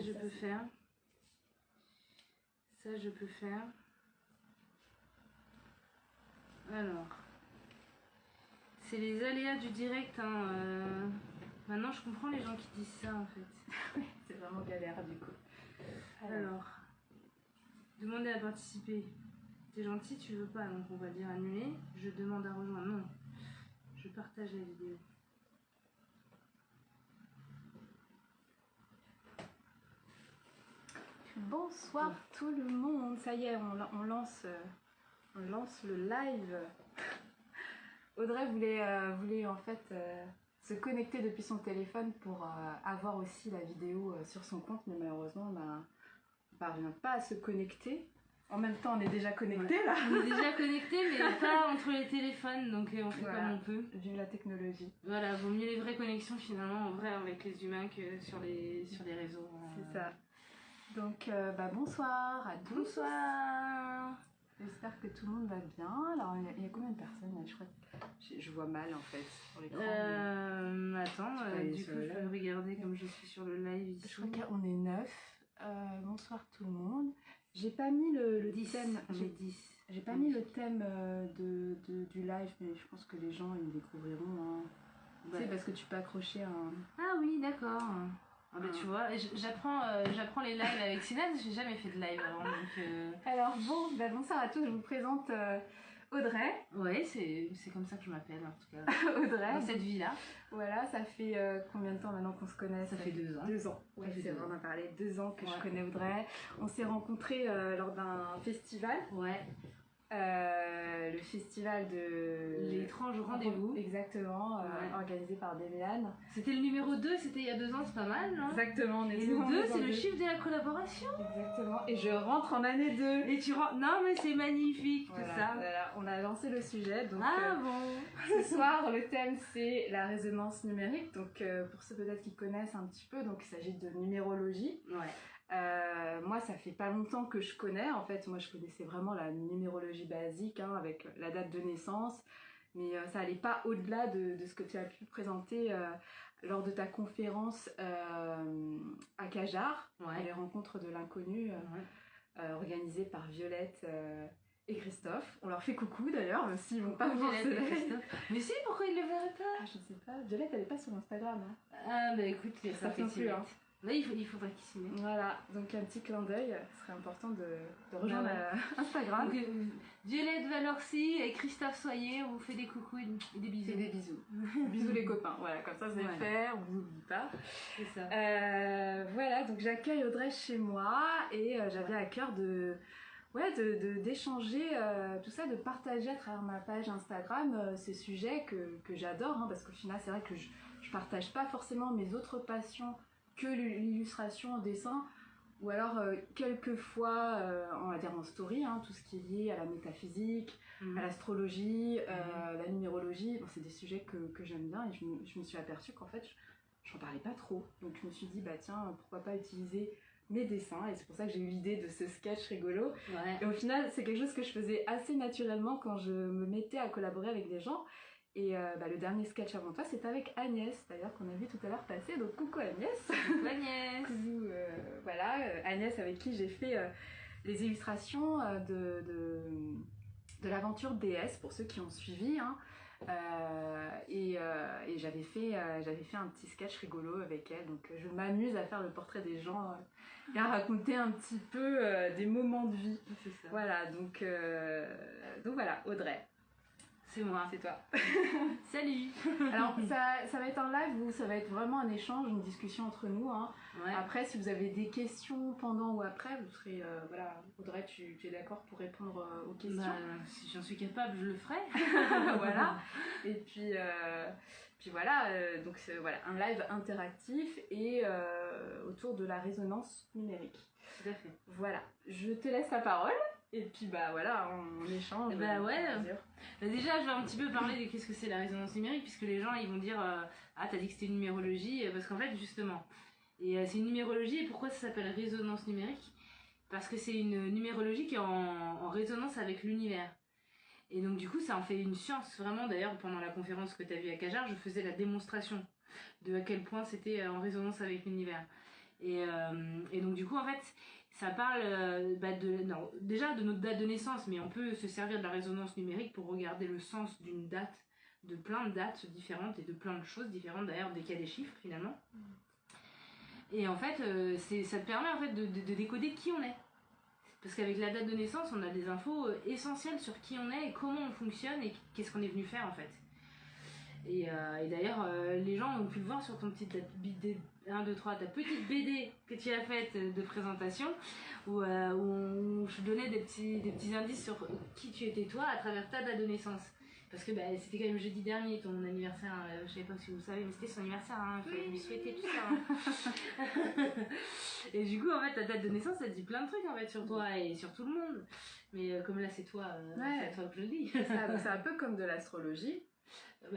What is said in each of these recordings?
je peux faire. Ça, je peux faire. Alors, c'est les aléas du direct. Hein, Maintenant, je comprends les gens qui disent ça, en fait. C'est vraiment galère, du coup. Alors, demander à participer. T'es gentil, tu veux pas, donc on va dire annuler. Je demande à rejoindre. Non, je partage la vidéo. Bonsoir tout le monde. Ça y est, on lance le live. Audrey voulait en fait se connecter depuis son téléphone pour avoir aussi la vidéo sur son compte, mais malheureusement on ne parvient pas à se connecter. En même temps, on est déjà connecté là. On est déjà connecté, mais pas entre les téléphones, donc on fait voilà, comme on peut. Vive la technologie. Voilà, vaut mieux les vraies connexions finalement en vrai avec les humains que sur les réseaux. C'est ça. Donc bonsoir à tous. Bonsoir. J'espère que tout le monde va bien. Alors il y a combien de personnes là? Je crois que je vois mal en fait sur l'écran. Attends, du coup je vais regarder comme je suis sur le live ici. Je crois qu'on est 9. Bonsoir tout le monde. J'ai pas mis le 10, thème. J'ai pas mis le thème du live, mais je pense que les gens ils découvriront. Hein. Ouais. Tu sais, parce que tu peux accrocher un. Ah oui, d'accord. Ah bah tu vois, j'apprends les lives avec Sinan, j'ai jamais fait de live avant. Donc, Alors bonsoir à tous, je vous présente Audrey. Ouais, c'est comme ça que je m'appelle en tout cas. Audrey. Dans cette vie-là. Voilà, ça fait combien de temps maintenant qu'on se connaît? Ça fait 2 ans. 2 ans. Ouais, c'est vrai, on a parlé 2 ans que je connais Audrey. On s'est rencontrés lors d'un festival. Ouais. Le festival de l'étrange rendez-vous. Exactement, organisé par Demian. C'était le numéro 2, c'était il y a 2 ans, c'est pas mal, non? Exactement, on est et le 2, c'est le chiffre de la collaboration. Exactement, et je rentre en année 2. Et tu rentres. Non, mais c'est magnifique tout ça. Voilà, on a lancé le sujet. Donc, bon. Ce soir, le thème c'est la résonance numérique. Donc, pour ceux peut-être qui connaissent un petit peu, donc il s'agit de numérologie. Ouais. Moi, ça fait pas longtemps que je connais. En fait, moi, je connaissais vraiment la numérologie basique, hein, avec la date de naissance. Mais ça allait pas au-delà de ce que tu as pu présenter lors de ta conférence à Cajar, à les rencontres de l'inconnu, organisée par Violette et Christophe. On leur fait coucou d'ailleurs, même s'ils vont pas voir ce live. Mais si, pourquoi ils le verraient pas? Je sais pas. Violette, elle est pas sur Instagram. Hein. Ah, bah écoute, ça fait plus. Hein. Là, il faudrait qu'ils s'y mettent. Voilà, donc un petit clin d'œil, ce serait important de rejoindre Instagram. Donc, Violette Valorci et Christophe Soyer, on vous fait des coucous et des bisous. Et des bisous. Bisous les copains, voilà, comme ça c'est fait, on vous oublie pas. C'est ça. Voilà, donc j'accueille Audrey chez moi et j'avais à cœur d'échanger tout ça, de partager à travers ma page Instagram ces sujets que j'adore, hein, parce qu'au final c'est vrai que je partage pas forcément mes autres passions que l'illustration en dessin, ou alors quelquefois on va dire en story, hein, tout ce qui est lié à la métaphysique, à l'astrologie, la numérologie. Bon, c'est des sujets que j'aime bien, et je me suis aperçue qu'en fait j'en parlais pas trop, donc je me suis dit bah tiens, pourquoi pas utiliser mes dessins, et c'est pour ça que j'ai eu l'idée de ce sketch rigolo. Et au final c'est quelque chose que je faisais assez naturellement quand je me mettais à collaborer avec des gens. Et le dernier sketch avant toi, c'était avec Agnès, d'ailleurs, qu'on a vu tout à l'heure passer. Donc coucou Agnès. Coucou Agnès. Coucou, voilà, Agnès avec qui j'ai fait les illustrations de l'aventure DS, pour ceux qui ont suivi. Hein. Et j'avais fait un petit sketch rigolo avec elle. Donc je m'amuse à faire le portrait des gens et à raconter un petit peu des moments de vie. C'est ça. Voilà, donc voilà, Audrey. C'est moi. C'est toi. Salut. Alors, ça va être un live où ça va être vraiment un échange, une discussion entre nous. Hein. Ouais. Après, si vous avez des questions pendant ou après, vous serez... voilà, Audrey, tu es d'accord pour répondre aux questions? Si j'en suis capable, je le ferai. Voilà. Et puis voilà, donc c'est voilà, un live interactif et autour de la résonance numérique. Tout à fait. Voilà, je te laisse la parole. Et puis voilà, on échange. Déjà je vais un petit peu parler de qu'est-ce que c'est la résonance numérique, puisque les gens ils vont dire ah t'as dit que c'était une numérologie, parce qu'en fait justement, et c'est une numérologie, et pourquoi ça s'appelle résonance numérique? Parce que c'est une numérologie qui est en résonance avec l'univers. Et donc du coup ça en fait une science, vraiment. D'ailleurs pendant la conférence que t'as vue à Cajar, je faisais la démonstration de à quel point c'était en résonance avec l'univers. Et donc du coup en fait ça parle déjà de notre date de naissance, mais on peut se servir de la résonance numérique pour regarder le sens d'une date, de plein de dates différentes et de plein de choses différentes d'ailleurs dès qu'il y a des chiffres finalement. Et en fait ça te permet en fait de décoder qui on est. Parce qu'avec la date de naissance, on a des infos essentielles sur qui on est et comment on fonctionne et qu'est-ce qu'on est venu faire en fait. Et d'ailleurs, les gens ont pu le voir sur ton petit BD, 1, 2, 3, ta petite BD que tu as faite de présentation, où je donnais des petits indices sur qui tu étais toi à travers ta date de naissance. Parce que c'était quand même jeudi dernier ton anniversaire, je savais pas si vous savez, mais c'était son anniversaire, il fallait lui souhaiter tout ça. Et du coup, en fait, ta date de naissance, ça dit plein de trucs en fait sur toi et sur tout le monde. Mais comme là, c'est toi, c'est à toi que je le dis. C'est un peu comme de l'astrologie.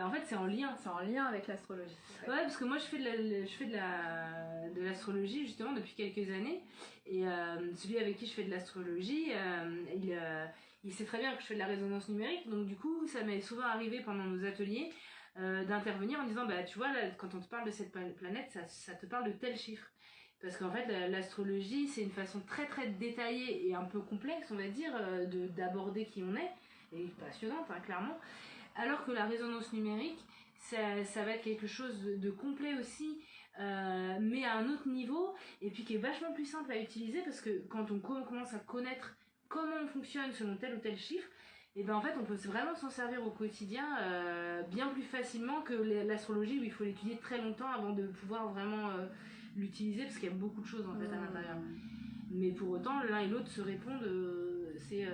En fait, c'est en lien. C'est en lien avec l'astrologie. Ouais, parce que moi, je fais de l'astrologie justement depuis quelques années. Et celui avec qui je fais de l'astrologie, il sait très bien que je fais de la résonance numérique. Donc du coup, ça m'est souvent arrivé pendant nos ateliers d'intervenir en disant, tu vois, là, quand on te parle de cette planète, ça te parle de tel chiffre. Parce qu'en fait, l'astrologie, c'est une façon très très détaillée et un peu complexe, on va dire, d'aborder qui on est. Et passionnante, clairement. Alors que la résonance numérique, ça va être quelque chose de complet aussi, mais à un autre niveau, et puis qui est vachement plus simple à utiliser, parce que quand on commence à connaître comment on fonctionne selon tel ou tel chiffre, et en fait on peut vraiment s'en servir au quotidien bien plus facilement que l'astrologie où il faut l'étudier très longtemps avant de pouvoir vraiment l'utiliser, parce qu'il y a beaucoup de choses en fait à l'intérieur. Mais pour autant, l'un et l'autre se répondent, c'est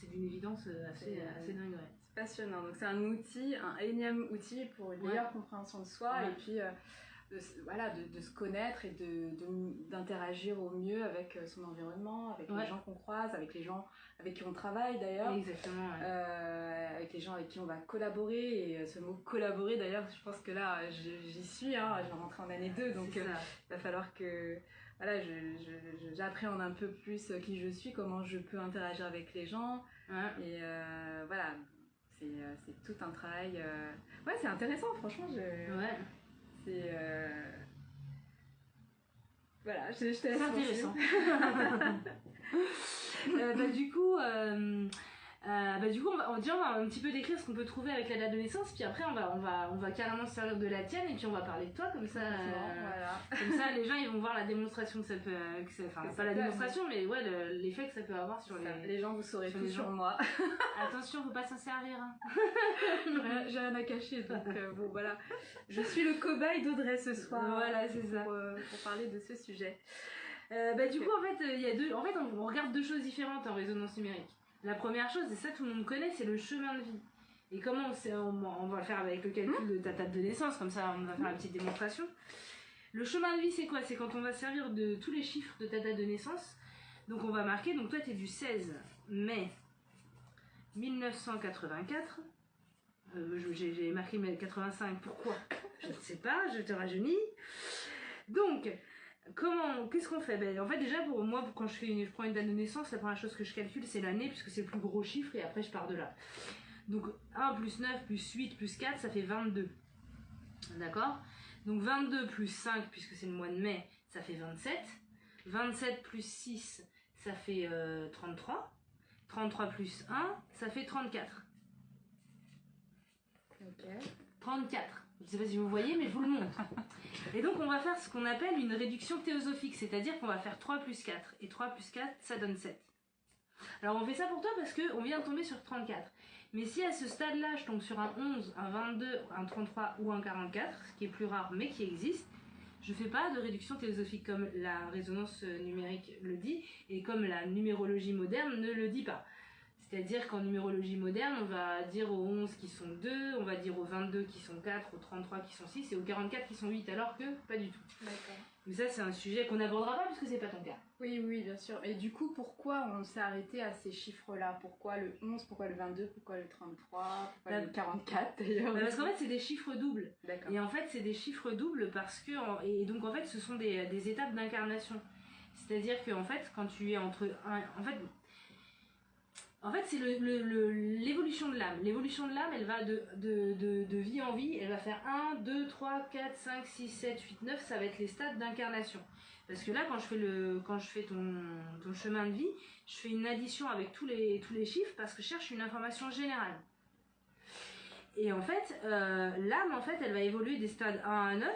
d'une évidence assez dingue. Ouais. C'est passionnant. Donc c'est un outil, un énième outil pour une meilleure compréhension de soi et puis de se connaître et d'interagir au mieux avec son environnement, avec les gens qu'on croise, avec les gens avec qui on travaille d'ailleurs. Exactement. Avec les gens avec qui on va collaborer. Et ce mot collaborer d'ailleurs, je pense que là j'y suis, je vais rentrer en année 2, donc il va falloir que j'appréhende un peu plus qui je suis, comment je peux interagir avec les gens. Et voilà, c'est tout un travail. Ouais, c'est intéressant, franchement. C'est. Voilà, je te laisse. C'est intéressant. Du coup, on va un petit peu décrire ce qu'on peut trouver avec la date de naissance, puis après on va carrément se servir de la tienne et puis on va parler de toi comme ça. Comme ça, les gens ils vont voir la démonstration que ça peut, pas la démonstration, mais l'effet que ça peut avoir sur les gens. Vous saurez tout sur moi. Attention, faut pas s'en servir. J'ai rien à cacher, donc bon voilà. Je suis le cobaye d'Audrey ce soir. Voilà, c'est ça. Pour parler de ce sujet. Du coup, en fait, on regarde deux choses différentes en résonance numérique. La première chose, et ça tout le monde connaît, c'est le chemin de vie. Et comment on va le faire avec le calcul de ta date de naissance, comme ça on va faire la petite démonstration. Le chemin de vie, c'est quoi? C'est quand on va servir de tous les chiffres de ta date de naissance. Donc on va marquer, donc toi tu es du 16 mai 1984. J'ai marqué 85, pourquoi? Je ne sais pas, je te rajeunis. Donc, qu'est-ce qu'on fait? En fait, déjà, pour moi, quand je prends une date de naissance, la première chose que je calcule, c'est l'année, puisque c'est le plus gros chiffre, et après, je pars de là. Donc, 1 plus 9 plus 8 plus 4, ça fait 22. D'accord? Donc, 22 plus 5, puisque c'est le mois de mai, ça fait 27. 27 plus 6, ça fait 33. 33 plus 1, ça fait 34. Ok. 34. Je ne sais pas si vous voyez, mais je vous le montre. Et donc, on va faire ce qu'on appelle une réduction théosophique, c'est-à-dire qu'on va faire 3 plus 4. Et 3 plus 4, ça donne 7. Alors, on fait ça pour toi parce qu'on vient de tomber sur 34. Mais si à ce stade-là, je tombe sur un 11, un 22, un 33 ou un 44, ce qui est plus rare, mais qui existe, je ne fais pas de réduction théosophique comme la résonance numérique le dit, et comme la numérologie moderne ne le dit pas. C'est-à-dire qu'en numérologie moderne, on va dire aux 11 qui sont 2, on va dire aux 22 qui sont 4, aux 33 qui sont 6 et aux 44 qui sont 8, alors que pas du tout. D'accord. Mais ça, c'est un sujet qu'on n'abordera pas puisque c'est pas ton cas. Oui, bien sûr. Et du coup, pourquoi on s'est arrêté à ces chiffres-là? Pourquoi le 11, pourquoi le 22, pourquoi le 33, pourquoi le 44 d'ailleurs? Parce qu'en fait, c'est des chiffres doubles. D'accord. Et en fait, c'est des chiffres doubles parce que... Et donc, en fait, ce sont des étapes d'incarnation. C'est-à-dire qu'en fait, quand tu es entre... En fait... En fait, c'est l'évolution de l'âme. L'évolution de l'âme, elle va de vie en vie. Elle va faire 1, 2, 3, 4, 5, 6, 7, 8, 9. Ça va être les stades d'incarnation. Parce que là, quand je fais ton chemin de vie, je fais une addition avec tous les chiffres parce que je cherche une information générale. Et en fait, l'âme, en fait, elle va évoluer des stades 1 à 9.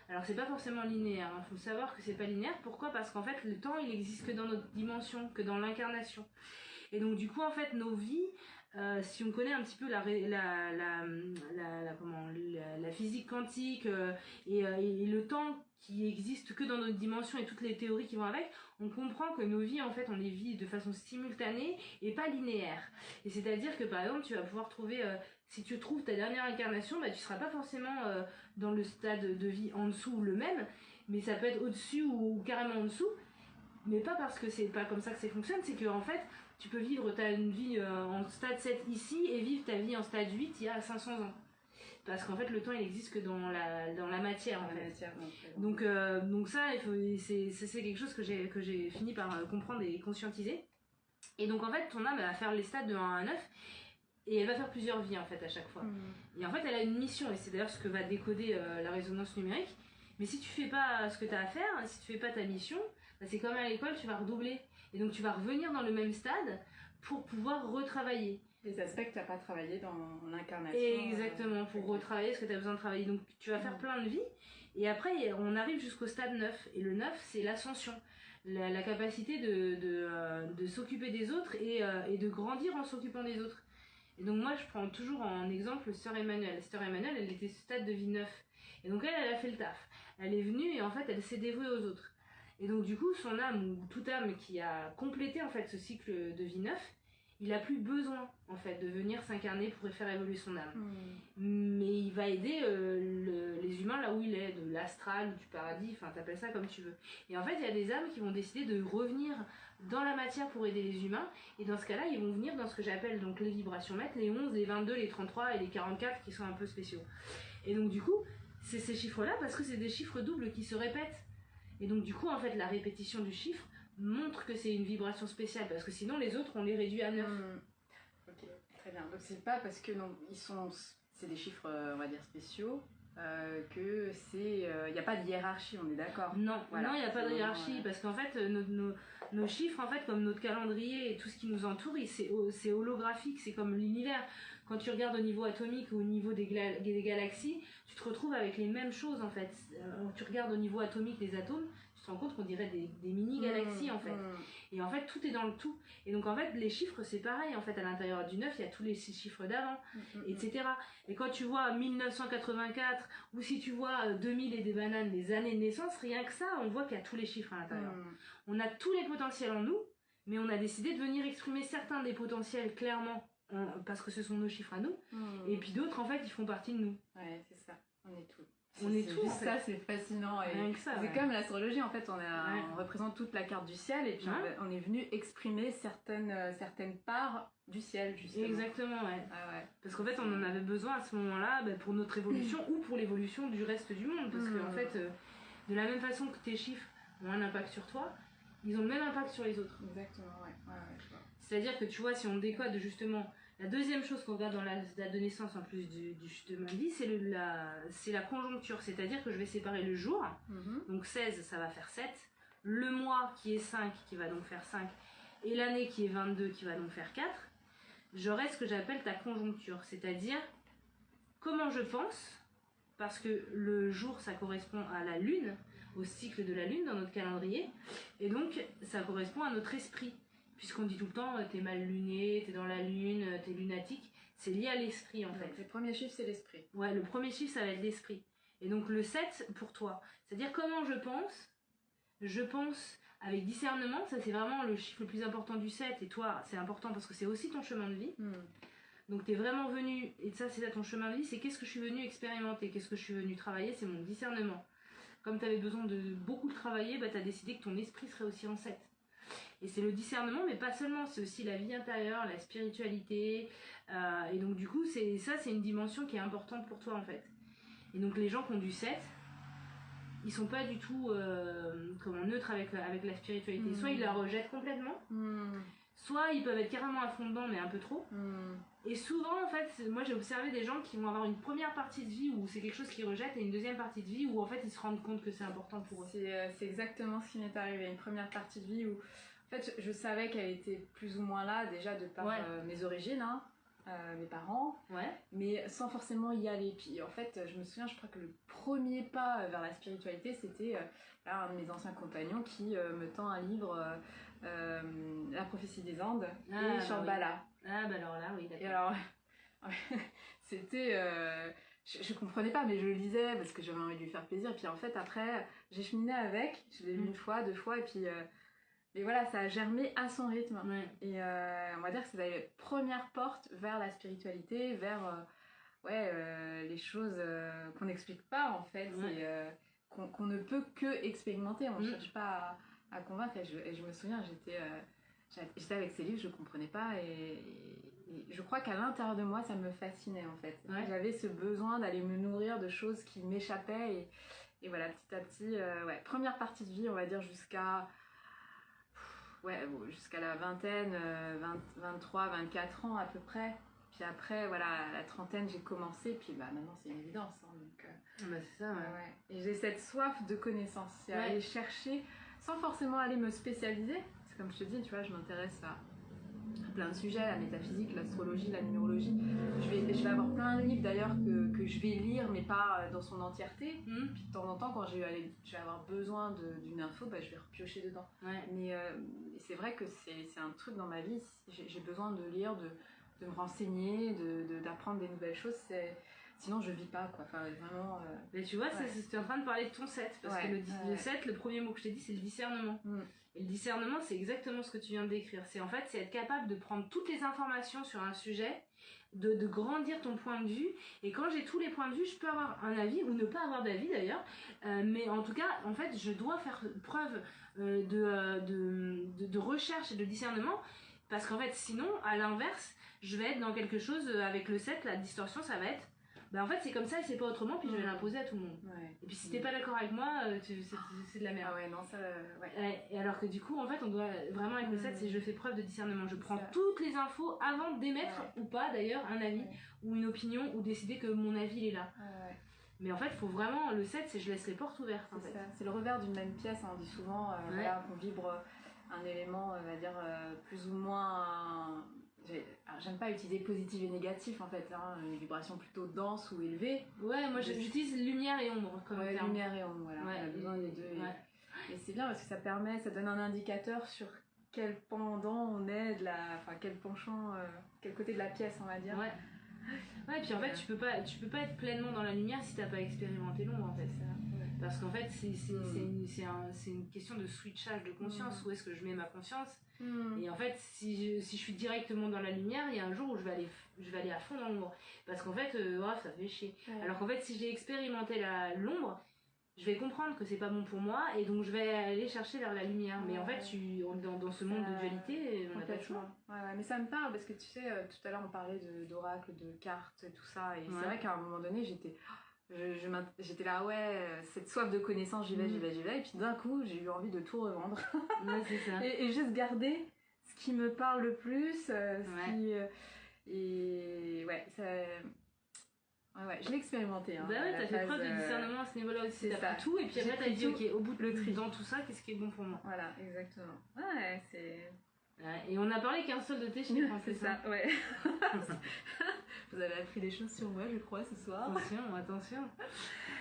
Alors, c'est pas forcément linéaire. Il faut savoir que c'est pas linéaire. Pourquoi ? Parce qu'en fait, le temps, il existe que dans notre dimension, que dans l'incarnation. Et donc du coup en fait nos vies, si on connaît un petit peu la physique quantique et le temps qui existe que dans notre dimension et toutes les théories qui vont avec, on comprend que nos vies en fait on les vit de façon simultanée et pas linéaire. Et c'est-à-dire que par exemple tu vas pouvoir trouver, si tu trouves ta dernière incarnation, bah, tu seras pas forcément dans le stade de vie en dessous le même, mais ça peut être au-dessus ou carrément en dessous. Mais pas parce que c'est pas comme ça que ça fonctionne, c'est que en fait tu peux vivre ta vie en stade 7 ici et vivre ta vie en stade 8 il y a 500 ans. Parce qu'en fait le temps il existe que dans la matière en fait. Donc ça c'est quelque chose que j'ai fini par comprendre et conscientiser. Et donc en fait ton âme elle va faire les stades de 1 à 9 et elle va faire plusieurs vies en fait à chaque fois. Et en fait elle a une mission et c'est d'ailleurs ce que va décoder la résonance numérique. Mais si tu fais pas ce que tu as à faire, si tu fais pas ta mission, bah c'est comme à l'école, tu vas redoubler. Et donc tu vas revenir dans le même stade pour pouvoir retravailler. Les aspects que tu n'as pas travaillé dans l'incarnation. Exactement, pour retravailler ce que tu as besoin de travailler. Donc tu vas faire plein de vies. Et après, on arrive jusqu'au stade 9. Et le 9, c'est l'ascension. La capacité de s'occuper des autres et de grandir en s'occupant des autres. Et donc moi, je prends toujours en exemple Sœur Emmanuelle. Sœur Emmanuelle, elle était stade de vie 9. Et donc elle a fait le taf. Elle est venue et en fait, elle s'est dévouée aux autres. Et donc du coup, son âme, ou toute âme qui a complété en fait ce cycle de vie 9, il a plus besoin en fait de venir s'incarner pour faire évoluer son âme. Mais il va aider les humains là où il est, de l'astral ou du paradis, enfin t'appelles ça comme tu veux. Et en fait, il y a des âmes qui vont décider de revenir dans la matière pour aider les humains. Et dans ce cas-là, ils vont venir dans ce que j'appelle donc les vibrations mètres, les 11, les 22, les 33 et les 44 qui sont un peu spéciaux. Et donc du coup, c'est ces chiffres-là parce que c'est des chiffres doubles qui se répètent. Et donc du coup en fait la répétition du chiffre montre que c'est une vibration spéciale parce que sinon les autres on les réduit à 9. Ok, très bien. Donc c'est pas parce que c'est des chiffres on va dire spéciaux que c'est il n'y a pas de hiérarchie, on est d'accord? Non, voilà. Non, il n'y a pas de hiérarchie parce qu'en fait nos chiffres en fait comme notre calendrier et tout ce qui nous entoure, c'est holographique, c'est comme l'univers. Quand tu regardes au niveau atomique ou au niveau des galaxies, tu te retrouves avec les mêmes choses en fait. Tu regardes au niveau atomique les atomes, tu te rends compte qu'on dirait des mini-galaxies en fait. Et en fait, tout est dans le tout. Et donc en fait, les chiffres c'est pareil en fait. À l'intérieur du 9, il y a tous les 6 chiffres d'avant, etc. Et quand tu vois 1984 ou si tu vois 2000 et des bananes, les années de naissance, rien que ça, on voit qu'il y a tous les chiffres à l'intérieur. On a tous les potentiels en nous, mais on a décidé de venir exprimer certains des potentiels clairement parce que ce sont nos chiffres à nous, et puis d'autres en fait ils font partie de nous. Ouais, c'est ça, on est tout. On est tout. Juste ça, c'est fascinant. Et c'est comme l'astrologie en fait, on représente toute la carte du ciel et puis on est venu exprimer certaines parts du ciel justement. Exactement, ouais. Parce qu'en fait on en avait besoin à ce moment-là pour notre évolution ou pour l'évolution du reste du monde, parce que en fait de la même façon que tes chiffres ont un impact sur toi, ils ont le même impact sur les autres. Exactement, ouais, je vois. C'est-à-dire que tu vois, si on décode justement, la deuxième chose qu'on regarde dans la date de naissance en plus du chemin de vie, c'est la conjoncture. C'est-à-dire que je vais séparer le jour, donc 16 ça va faire 7, le mois qui est 5 qui va donc faire 5, et l'année qui est 22 qui va donc faire 4. J'aurai ce que j'appelle ta conjoncture, c'est-à-dire comment je pense, parce que le jour ça correspond à la lune, au cycle de la lune dans notre calendrier, et donc ça correspond à notre esprit. Puisqu'on dit tout le temps, t'es mal luné, t'es dans la lune, t'es lunatique, c'est lié à l'esprit en fait. Le premier chiffre c'est l'esprit. Ouais, le premier chiffre ça va être l'esprit. Et donc le 7 pour toi, c'est-à-dire comment je pense avec discernement, ça c'est vraiment le chiffre le plus important du 7, et toi c'est important parce que c'est aussi ton chemin de vie. Donc t'es vraiment venu, et ça c'est ton chemin de vie, c'est qu'est-ce que je suis venu expérimenter, qu'est-ce que je suis venu travailler, c'est mon discernement. Comme t'avais besoin de beaucoup le travailler, bah t'as décidé que ton esprit serait aussi en 7. Et c'est le discernement, mais pas seulement, c'est aussi la vie intérieure, la spiritualité. Et donc du coup, c'est une dimension qui est importante pour toi en fait. Et donc les gens qui ont du 7, ils sont pas du tout neutres avec la spiritualité. Soit ils la rejettent complètement, soit ils peuvent être carrément à fond dedans mais un peu trop. Et souvent en fait, moi j'ai observé des gens qui vont avoir une première partie de vie où c'est quelque chose qu'ils rejettent et une deuxième partie de vie où en fait ils se rendent compte que c'est important pour eux. C'est exactement ce qui m'est arrivé, une première partie de vie où en fait je savais qu'elle était plus ou moins là déjà de par mes origines, hein, mes parents, mais sans forcément y aller. Puis en fait je me souviens, je crois que le premier pas vers la spiritualité c'était un de mes anciens compagnons qui me tend un livre, La prophétie des Andes et Shambhala. Ah bah alors là oui, d'accord. Et alors c'était je comprenais pas, mais je le lisais parce que j'avais envie de lui faire plaisir. Et puis en fait après j'ai cheminé avec, je l'ai lu une fois, deux fois, et puis mais voilà, ça a germé à son rythme. Et on va dire que c'est la première porte vers la spiritualité, vers les choses qu'on n'explique pas en fait, qu'on ne peut que expérimenter. On ne cherche pas à convaincre. Et je me souviens, j'étais avec ces livres, je comprenais pas, et je crois qu'à l'intérieur de moi ça me fascinait en fait. J'avais ce besoin d'aller me nourrir de choses qui m'échappaient, et voilà, petit à petit, première partie de vie, on va dire jusqu'à la vingtaine, 23, 24 ans à peu près. Puis après, voilà, à la trentaine, j'ai commencé, puis bah maintenant c'est une évidence, hein, donc c'est ça, et j'ai cette soif de connaissance, c'est aller chercher sans forcément aller me spécialiser. C'est comme je te dis, tu vois, je m'intéresse à plein de sujets, la métaphysique, l'astrologie, la numérologie. Je vais avoir plein de livres d'ailleurs que je vais lire, mais pas dans son entièreté. Puis de temps en temps, quand je vais avoir besoin d'une info, bah, je vais repiocher dedans. Mais c'est vrai que c'est un truc dans ma vie, j'ai besoin de lire, de me renseigner, d'apprendre des nouvelles choses. Sinon, je vis pas, quoi. Enfin, vraiment. Mais tu vois, tu es en train de parler de ton 7. Parce que le 7, le premier mot que je t'ai dit, c'est le discernement. Et le discernement, c'est exactement ce que tu viens de décrire. C'est être capable de prendre toutes les informations sur un sujet, de grandir ton point de vue. Et quand j'ai tous les points de vue, je peux avoir un avis, ou ne pas avoir d'avis d'ailleurs. Mais en tout cas, en fait, je dois faire preuve de recherche et de discernement. Parce qu'en fait, sinon, à l'inverse, je vais être dans quelque chose avec le 7, la distorsion, ça va être en fait c'est comme ça et c'est pas autrement, puis je vais l'imposer à tout le monde. Et puis si t'es pas d'accord avec moi, c'est de la merde. Et alors que du coup en fait on doit vraiment avec le 7, c'est je fais preuve de discernement, je prends toutes les infos avant d'émettre ou pas d'ailleurs un avis ou une opinion ou décider que mon avis il est là. Mais en fait faut vraiment, le 7 c'est je laisse les portes ouvertes. C'est le revers d'une même pièce, hein. On dit souvent qu'on vibre un élément, on va dire plus ou moins j'aime pas utiliser positif et négatif en fait, hein, une vibration plutôt dense ou élevée. Moi j'utilise lumière et ombre comme terme. Lumière et ombre, voilà, on a besoin des deux. Et c'est bien parce que ça donne un indicateur sur quel pendant on est, quel penchant, quel côté de la pièce on va dire. Et puis en fait tu peux pas être pleinement dans la lumière si t'as pas expérimenté l'ombre en fait. Parce qu'en fait c'est une question de switchage de conscience, où est-ce que je mets ma conscience. Et en fait si je suis directement dans la lumière, il y a un jour où je vais aller à fond dans l'ombre, parce qu'en fait ça fait chier. Alors qu'en fait si j'ai expérimenté l'ombre, je vais comprendre que c'est pas bon pour moi, et donc je vais aller chercher vers la lumière. Mais en fait dans ce monde de dualité, on n'a pas le choix. Mais ça me parle parce que tu sais, tout à l'heure on parlait d'oracle, de cartes, tout ça, et c'est vrai qu'à un moment donné j'étais là, cette soif de connaissance, j'y vais, et puis d'un coup j'ai eu envie de tout revendre. C'est ça. et juste garder ce qui me parle le plus, je l'ai expérimenté. Hein, t'as fait preuve de discernement à ce niveau-là aussi, t'as pris tout, et puis après t'as dit ok, au bout de le tri dans tout ça, qu'est-ce qui est bon pour moi. Voilà, exactement. Et on a parlé qu'un seul de tes chiffres, c'est ça. Vous avez appris des choses sur moi, je crois, ce soir. Attention.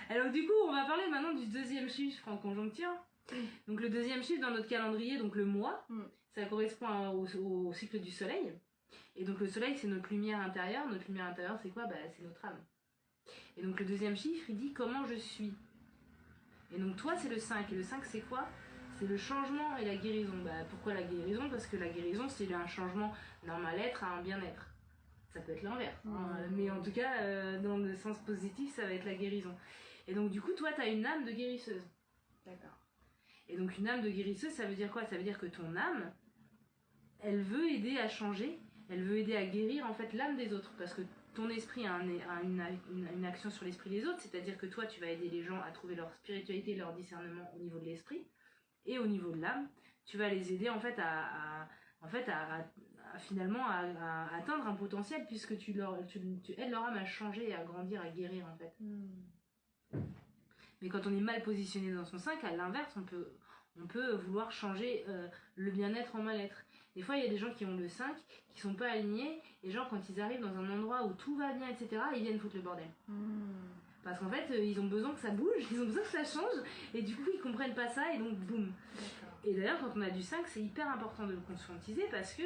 Alors du coup, on va parler maintenant du deuxième chiffre en conjoncture. Donc le deuxième chiffre dans notre calendrier, donc le mois, ça correspond au cycle du soleil. Et donc le soleil, c'est notre lumière intérieure. Notre lumière intérieure, c'est quoi ? C'est notre âme. Et donc le deuxième chiffre, il dit comment je suis. Et donc toi, c'est le 5. Et le 5, c'est quoi ? C'est le changement et la guérison. Pourquoi la guérison ? Parce que la guérison, c'est un changement d'un mal-être à un bien-être. Ça peut être l'inverse, mais en tout cas, dans le sens positif, ça va être la guérison. Et donc du coup, toi, tu as une âme de guérisseuse. D'accord. Et donc une âme de guérisseuse, ça veut dire quoi ? Ça veut dire que ton âme, elle veut aider à changer, elle veut aider à guérir en fait l'âme des autres. Parce que ton esprit a une action sur l'esprit des autres, c'est-à-dire que toi, tu vas aider les gens à trouver leur spiritualité, leur discernement au niveau de l'esprit. Et au niveau de l'âme, tu vas les aider en fait à en fait, finalement à atteindre un potentiel, puisque tu aides leur âme à changer, à grandir, à guérir, en fait. Mais quand on est mal positionné dans son 5, à l'inverse, on peut vouloir changer le bien-être en mal-être. Des fois, il y a des gens qui ont le 5, qui sont pas alignés, et genre, quand ils arrivent dans un endroit où tout va bien, etc., ils viennent foutre le bordel. Parce qu'en fait, ils ont besoin que ça bouge, ils ont besoin que ça change, et du coup, ils comprennent pas ça, et donc, boum. Et d'ailleurs, quand on a du 5, c'est hyper important de le conscientiser, parce que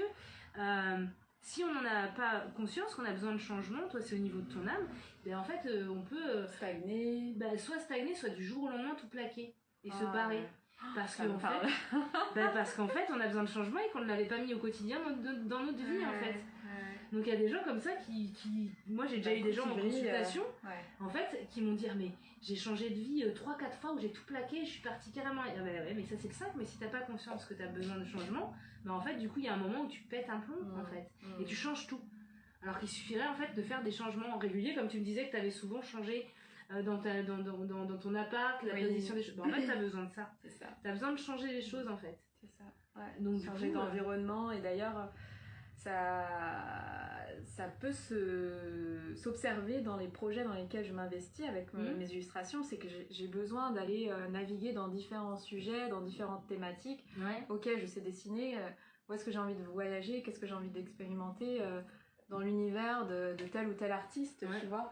si on n'en a pas conscience, qu'on a besoin de changement, toi, c'est au niveau de ton âme, ben en fait, on peut stagner. Soit stagner, soit du jour au lendemain tout plaquer, et se barrer. Ouais. Parce qu'en fait, on a besoin de changement et qu'on ne l'avait pas mis au quotidien dans notre vie, en fait. Donc il y a des gens comme ça qui moi j'ai déjà eu des gens en consultation en fait qui m'ont dit mais j'ai changé de vie 3-4 fois où j'ai tout plaqué, je suis partie carrément. Ah bah ouais, mais ça c'est le 5, mais si t'as pas conscience que t'as besoin de changement, bah en fait du coup il y a un moment où tu pètes un plomb en fait et tu changes tout. Alors qu'il suffirait en fait de faire des changements réguliers, comme tu me disais que t'avais souvent changé dans ton appart, la position des choses. Bah, en fait t'as besoin de ça. C'est ça. T'as besoin de changer les choses en fait. C'est ça. Ouais. Donc changer d'environnement et d'ailleurs ça peut s'observer dans les projets dans lesquels je m'investis avec mes illustrations, c'est que j'ai besoin d'aller naviguer dans différents sujets, dans différentes thématiques auxquelles je sais dessiner, où est-ce que j'ai envie de voyager, qu'est-ce que j'ai envie d'expérimenter dans l'univers de tel ou tel artiste, tu vois.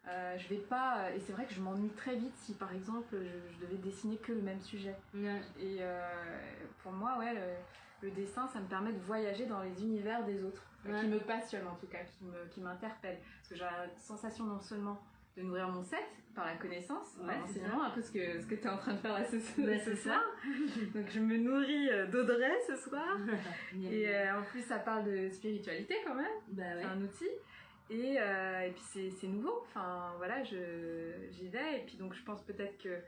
Je vais pas, et c'est vrai que je m'ennuie très vite si par exemple je devais dessiner que le même sujet. Et pour moi, le dessin, ça me permet de voyager dans les univers des autres, qui me passionnent en tout cas, qui m'interpellent. Parce que j'ai la sensation non seulement de nourrir mon set par la connaissance, par l'enseignement, un peu ce que tu es en train de faire là ce soir. Donc je me nourris d'Audrey ce soir. Et en plus, ça parle de spiritualité quand même. C'est un outil. Et puis c'est nouveau, enfin voilà, j'y vais, et puis donc je pense peut-être que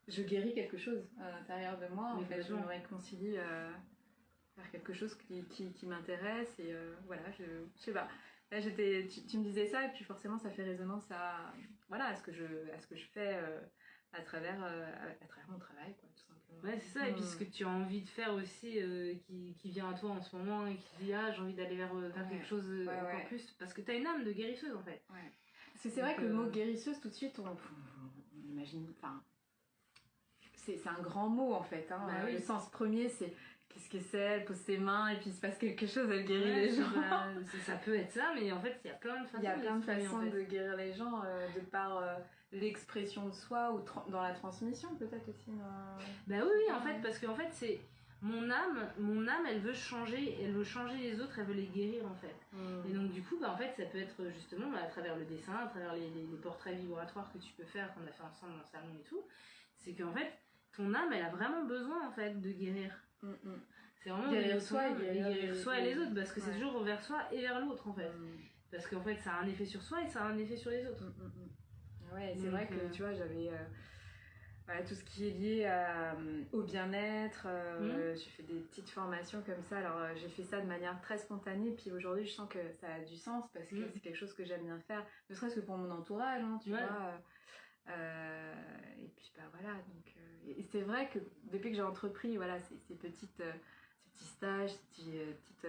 je guéris quelque chose à l'intérieur de moi, en fait, je me réconcilie vers quelque chose qui m'intéresse, et voilà, je sais pas. Là, tu me disais ça, et puis forcément ça fait résonance à ce que je fais à travers mon travail, quoi, tout simplement. Ouais, c'est ça, et puis ce que tu as envie de faire aussi, qui vient à toi en ce moment, et qui dit j'ai envie d'aller vers quelque chose encore plus, parce que tu as une âme de guérisseuse en fait. Parce que c'est vrai que le mot guérisseuse, tout de suite, on imagine, enfin, c'est un grand mot en fait, hein. Le sens premier, c'est qu'est-ce que c'est, elle pose ses mains et puis il se passe quelque chose, elle guérit les gens. Ça peut être ça, mais en fait il y a plein de façons, de guérir les gens de par l'expression de soi ou dans la transmission peut-être aussi. Oui, en fait, parce qu'en fait c'est mon âme elle veut changer les autres, elle veut les guérir en fait. Et donc du coup en fait ça peut être justement à travers le dessin, à travers les portraits vibratoires que tu peux faire, qu'on a fait ensemble dans le salon et tout, c'est qu'en fait ton âme elle a vraiment besoin en fait de guérir. C'est vraiment guérir soi et guérir soi et les autres, parce que c'est toujours vers soi et vers l'autre en fait. Parce qu'en fait ça a un effet sur soi et ça a un effet sur les autres. C'est vrai que tu vois, j'avais tout ce qui est lié au bien-être, j'ai fait des petites formations comme ça, alors j'ai fait ça de manière très spontanée, puis aujourd'hui je sens que ça a du sens parce que c'est quelque chose que j'aime bien faire, ne serait-ce que pour mon entourage, hein, tu vois. Et puis voilà, donc et c'est vrai que depuis que j'ai entrepris ces petits stages, ces petites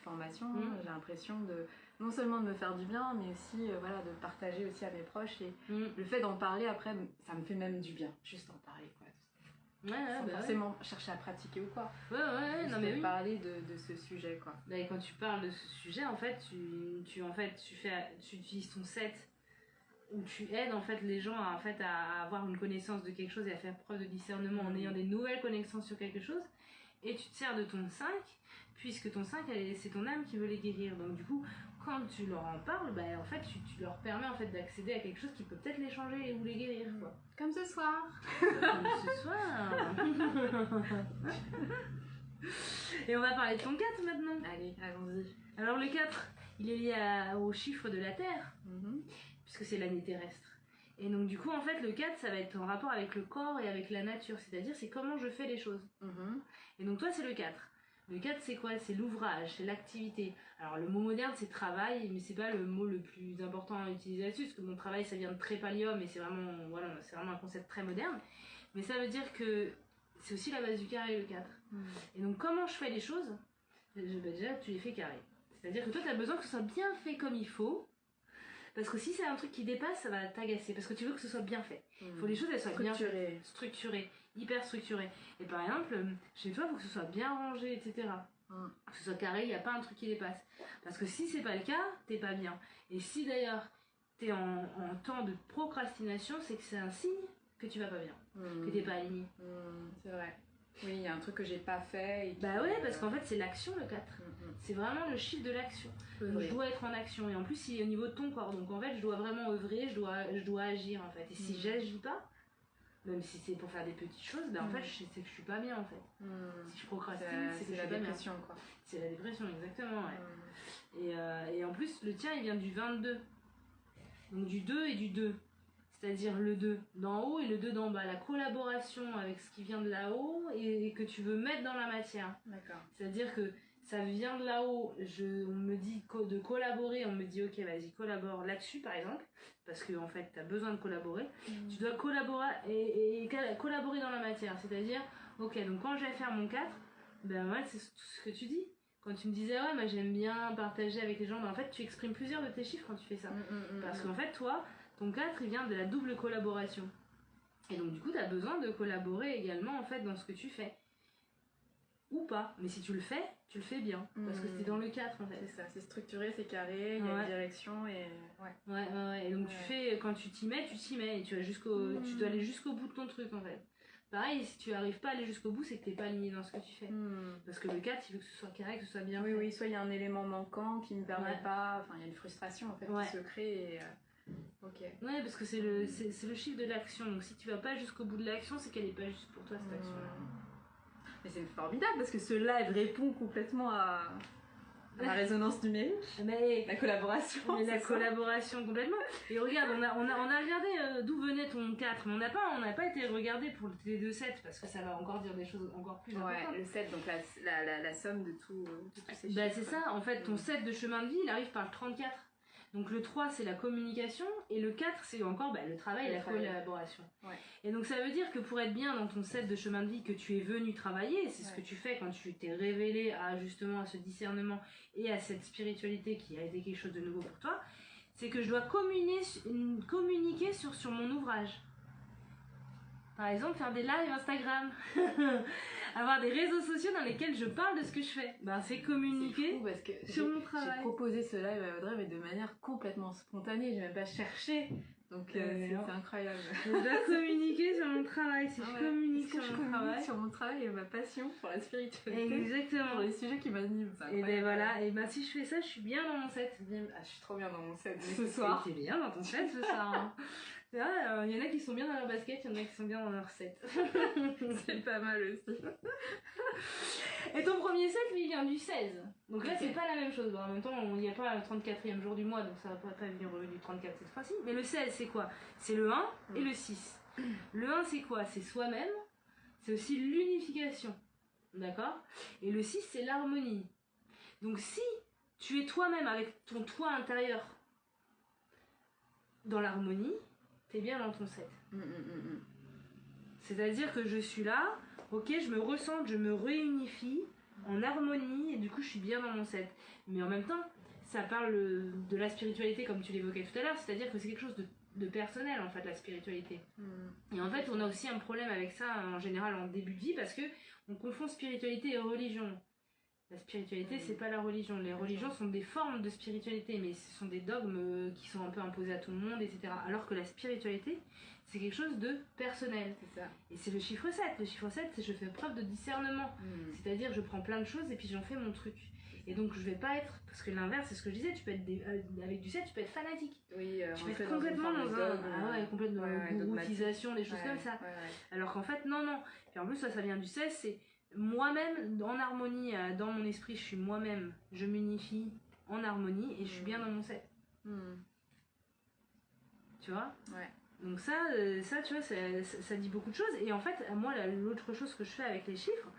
formations, j'ai l'impression de non seulement de me faire du bien, mais aussi de partager aussi à mes proches, et le fait d'en parler après, ça me fait même du bien, juste en parler, quoi. Sans forcément chercher à pratiquer ou quoi. Parler de ce sujet, quoi. Et quand tu parles de ce sujet, en fait, tu utilises ton set où tu aides en fait les gens à avoir une connaissance de quelque chose et à faire preuve de discernement en ayant des nouvelles connaissances sur quelque chose, et tu te sers de ton 5 puisque ton 5 c'est ton âme qui veut les guérir. Donc du coup quand tu leur en parles, en fait tu leur permets en fait d'accéder à quelque chose qui peut peut-être les changer ou les guérir, quoi. Comme ce soir. Comme ce soir. Et on va parler de ton 4 maintenant. Allez, allons-y. Alors le 4, il est lié au chiffre de la Terre, puisque c'est l'année terrestre. Et donc du coup en fait le 4 ça va être en rapport avec le corps et avec la nature, c'est-à-dire c'est comment je fais les choses. Et donc toi c'est le 4. Le 4 c'est quoi? C'est l'ouvrage, c'est l'activité. Alors le mot moderne c'est travail, mais c'est pas le mot le plus important à utiliser là-dessus, parce que mon travail ça vient de trépalium et c'est vraiment un concept très moderne. Mais ça veut dire que c'est aussi la base du carré, le 4. Et donc comment je fais les choses, Déjà, tu les fais carrés. C'est-à-dire que toi, tu as besoin que ce soit bien fait comme il faut. Parce que si c'est un truc qui dépasse, ça va t'agacer. Parce que tu veux que ce soit bien fait. Il faut que les choses elles soient bien structurées, hyper structurées. Et par exemple, chez toi, il faut que ce soit bien rangé, etc. Que ce soit carré, il n'y a pas un truc qui dépasse. Parce que si c'est pas le cas, t'es pas bien. Et si d'ailleurs t'es en temps de procrastination, c'est que c'est un signe que tu vas pas bien. Que t'es pas aligné. C'est vrai. Oui, il y a un truc que j'ai pas fait. Bah ouais, parce qu'en fait, c'est l'action le 4. C'est vraiment le chiffre de l'action. Je dois être en action. Et en plus, c'est au niveau de ton corps. Donc en fait, je dois vraiment œuvrer, je dois agir en fait. Et si j'agis pas, même si c'est pour faire des petites choses, ben en fait, c'est que je suis pas bien en fait. Si je procrastine, c'est que je suis pas bien. Quoi. C'est la dépression, exactement, ouais. Et en plus, le tien, il vient du 22. Donc du 2 et du 2. C'est-à-dire le 2 d'en haut et le 2 d'en bas. La collaboration avec ce qui vient de là-haut et que tu veux mettre dans la matière. D'accord. C'est-à-dire que ça vient de là-haut, on me dit de collaborer, on me dit ok, vas-y, collabore là-dessus par exemple, parce que en fait, tu as besoin de collaborer. Tu dois collaborer et collaborer dans la matière. C'est-à-dire, ok, donc quand je vais faire mon 4, ben ouais, c'est tout ce que tu dis. Quand tu me disais, ouais, moi j'aime bien partager avec les gens, ben en fait, tu exprimes plusieurs de tes chiffres quand tu fais ça. Parce qu'en fait, toi, ton 4, il vient de la double collaboration. Et donc, du coup, tu as besoin de collaborer également, en fait, dans ce que tu fais. Ou pas. Mais si tu le fais bien. Parce que c'est dans le 4, en fait. C'est ça, c'est structuré, c'est carré, il y a une direction et... Ouais. Et donc, tu fais, quand tu t'y mets, et tu dois aller jusqu'au bout de ton truc, en fait. Pareil, si tu n'arrives pas à aller jusqu'au bout, c'est que tu n'es pas aligné dans ce que tu fais. Parce que le 4, il veut que ce soit carré, que ce soit bien fait. Oui, soit il y a un élément manquant qui ne me permet pas... Enfin, il y a une frustration, en fait, qui se crée et... Ok. Ouais, parce que c'est le chiffre de l'action. Donc si tu vas pas jusqu'au bout de l'action, c'est qu'elle est pas juste pour toi cette action-là. Mais c'est formidable parce que ce live répond complètement à la résonance numérique. Mais la collaboration. Mais la collaboration complètement. Et regarde, on a regardé d'où venait ton 4, mais on n'a pas été regardé pour les 2 7 parce que ça va encore dire des choses encore plus importantes. Le 7, donc la somme de tous ces chiffres. Bah c'est ça, en fait, ton 7 de chemin de vie, il arrive par le 34. Donc le 3 c'est la communication et le 4 c'est encore le travail et la collaboration. Et donc ça veut dire que pour être bien dans ton 7 de chemin de vie que tu es venu travailler, c'est ce que tu fais quand tu t'es révélé justement à ce discernement et à cette spiritualité qui a été quelque chose de nouveau pour toi, c'est que je dois communiquer sur mon ouvrage. Par exemple, faire des lives Instagram, avoir des réseaux sociaux dans lesquels je parle de ce que je fais. C'est communiquer sur mon travail. J'ai proposé ce live à Audrey, mais de manière complètement spontanée. J'ai même pas cherché. Donc c'est incroyable. Je dois communiquer sur mon travail. Si je communique sur mon travail et ma passion pour la spiritualité. Exactement. Pour les sujets qui m'animent. Et voilà. Et si je fais ça, je suis bien dans mon set. Je suis trop bien dans mon set ce soir. T'es bien dans ton set ce soir. Hein. C'est vrai, il y en a qui sont bien dans leur basket, il y en a qui sont bien dans leur set. C'est pas mal aussi. Et ton premier set, lui, il vient du 16. Donc là, c'est pas la même chose. En même temps, il n'y a pas le 34e jour du mois, donc ça va pas venir du 34 cette fois-ci. Mais le 16, c'est quoi? C'est le 1 et le 6. Le 1, c'est quoi? C'est soi-même. C'est aussi l'unification. D'accord? Et le 6, c'est l'harmonie. Donc si tu es toi-même avec ton toi intérieur dans l'harmonie, t'es bien dans ton 7. C'est-à-dire que je suis là, ok, je me ressens, je me réunifie en harmonie et du coup je suis bien dans mon 7. Mais en même temps, ça parle de la spiritualité comme tu l'évoquais tout à l'heure, c'est-à-dire que c'est quelque chose de personnel en fait, la spiritualité. Et en fait, on a aussi un problème avec ça en général en début de vie parce que on confond spiritualité et religion. La spiritualité, c'est pas la religion. Les religions sont des formes de spiritualité, mais ce sont des dogmes qui sont un peu imposés à tout le monde, etc. Alors que la spiritualité, c'est quelque chose de personnel. C'est ça. Et c'est le chiffre 7. Le chiffre 7, c'est je fais preuve de discernement. C'est-à-dire, je prends plein de choses et puis j'en fais mon truc. Et donc, je vais pas être... Parce que l'inverse, c'est ce que je disais, tu peux être avec du 7, tu peux être fanatique. Oui, tu peux être complètement dans complètement gouroutisation, des choses comme ça. Alors qu'en fait, non. Et en plus, ça vient du 16, c'est... Moi-même, en harmonie, dans mon esprit, je suis moi-même, je m'unifie en harmonie et je suis bien dans mon 7. Tu vois? Donc ça, tu vois, ça dit beaucoup de choses. Et en fait, moi, l'autre chose que je fais avec les chiffres,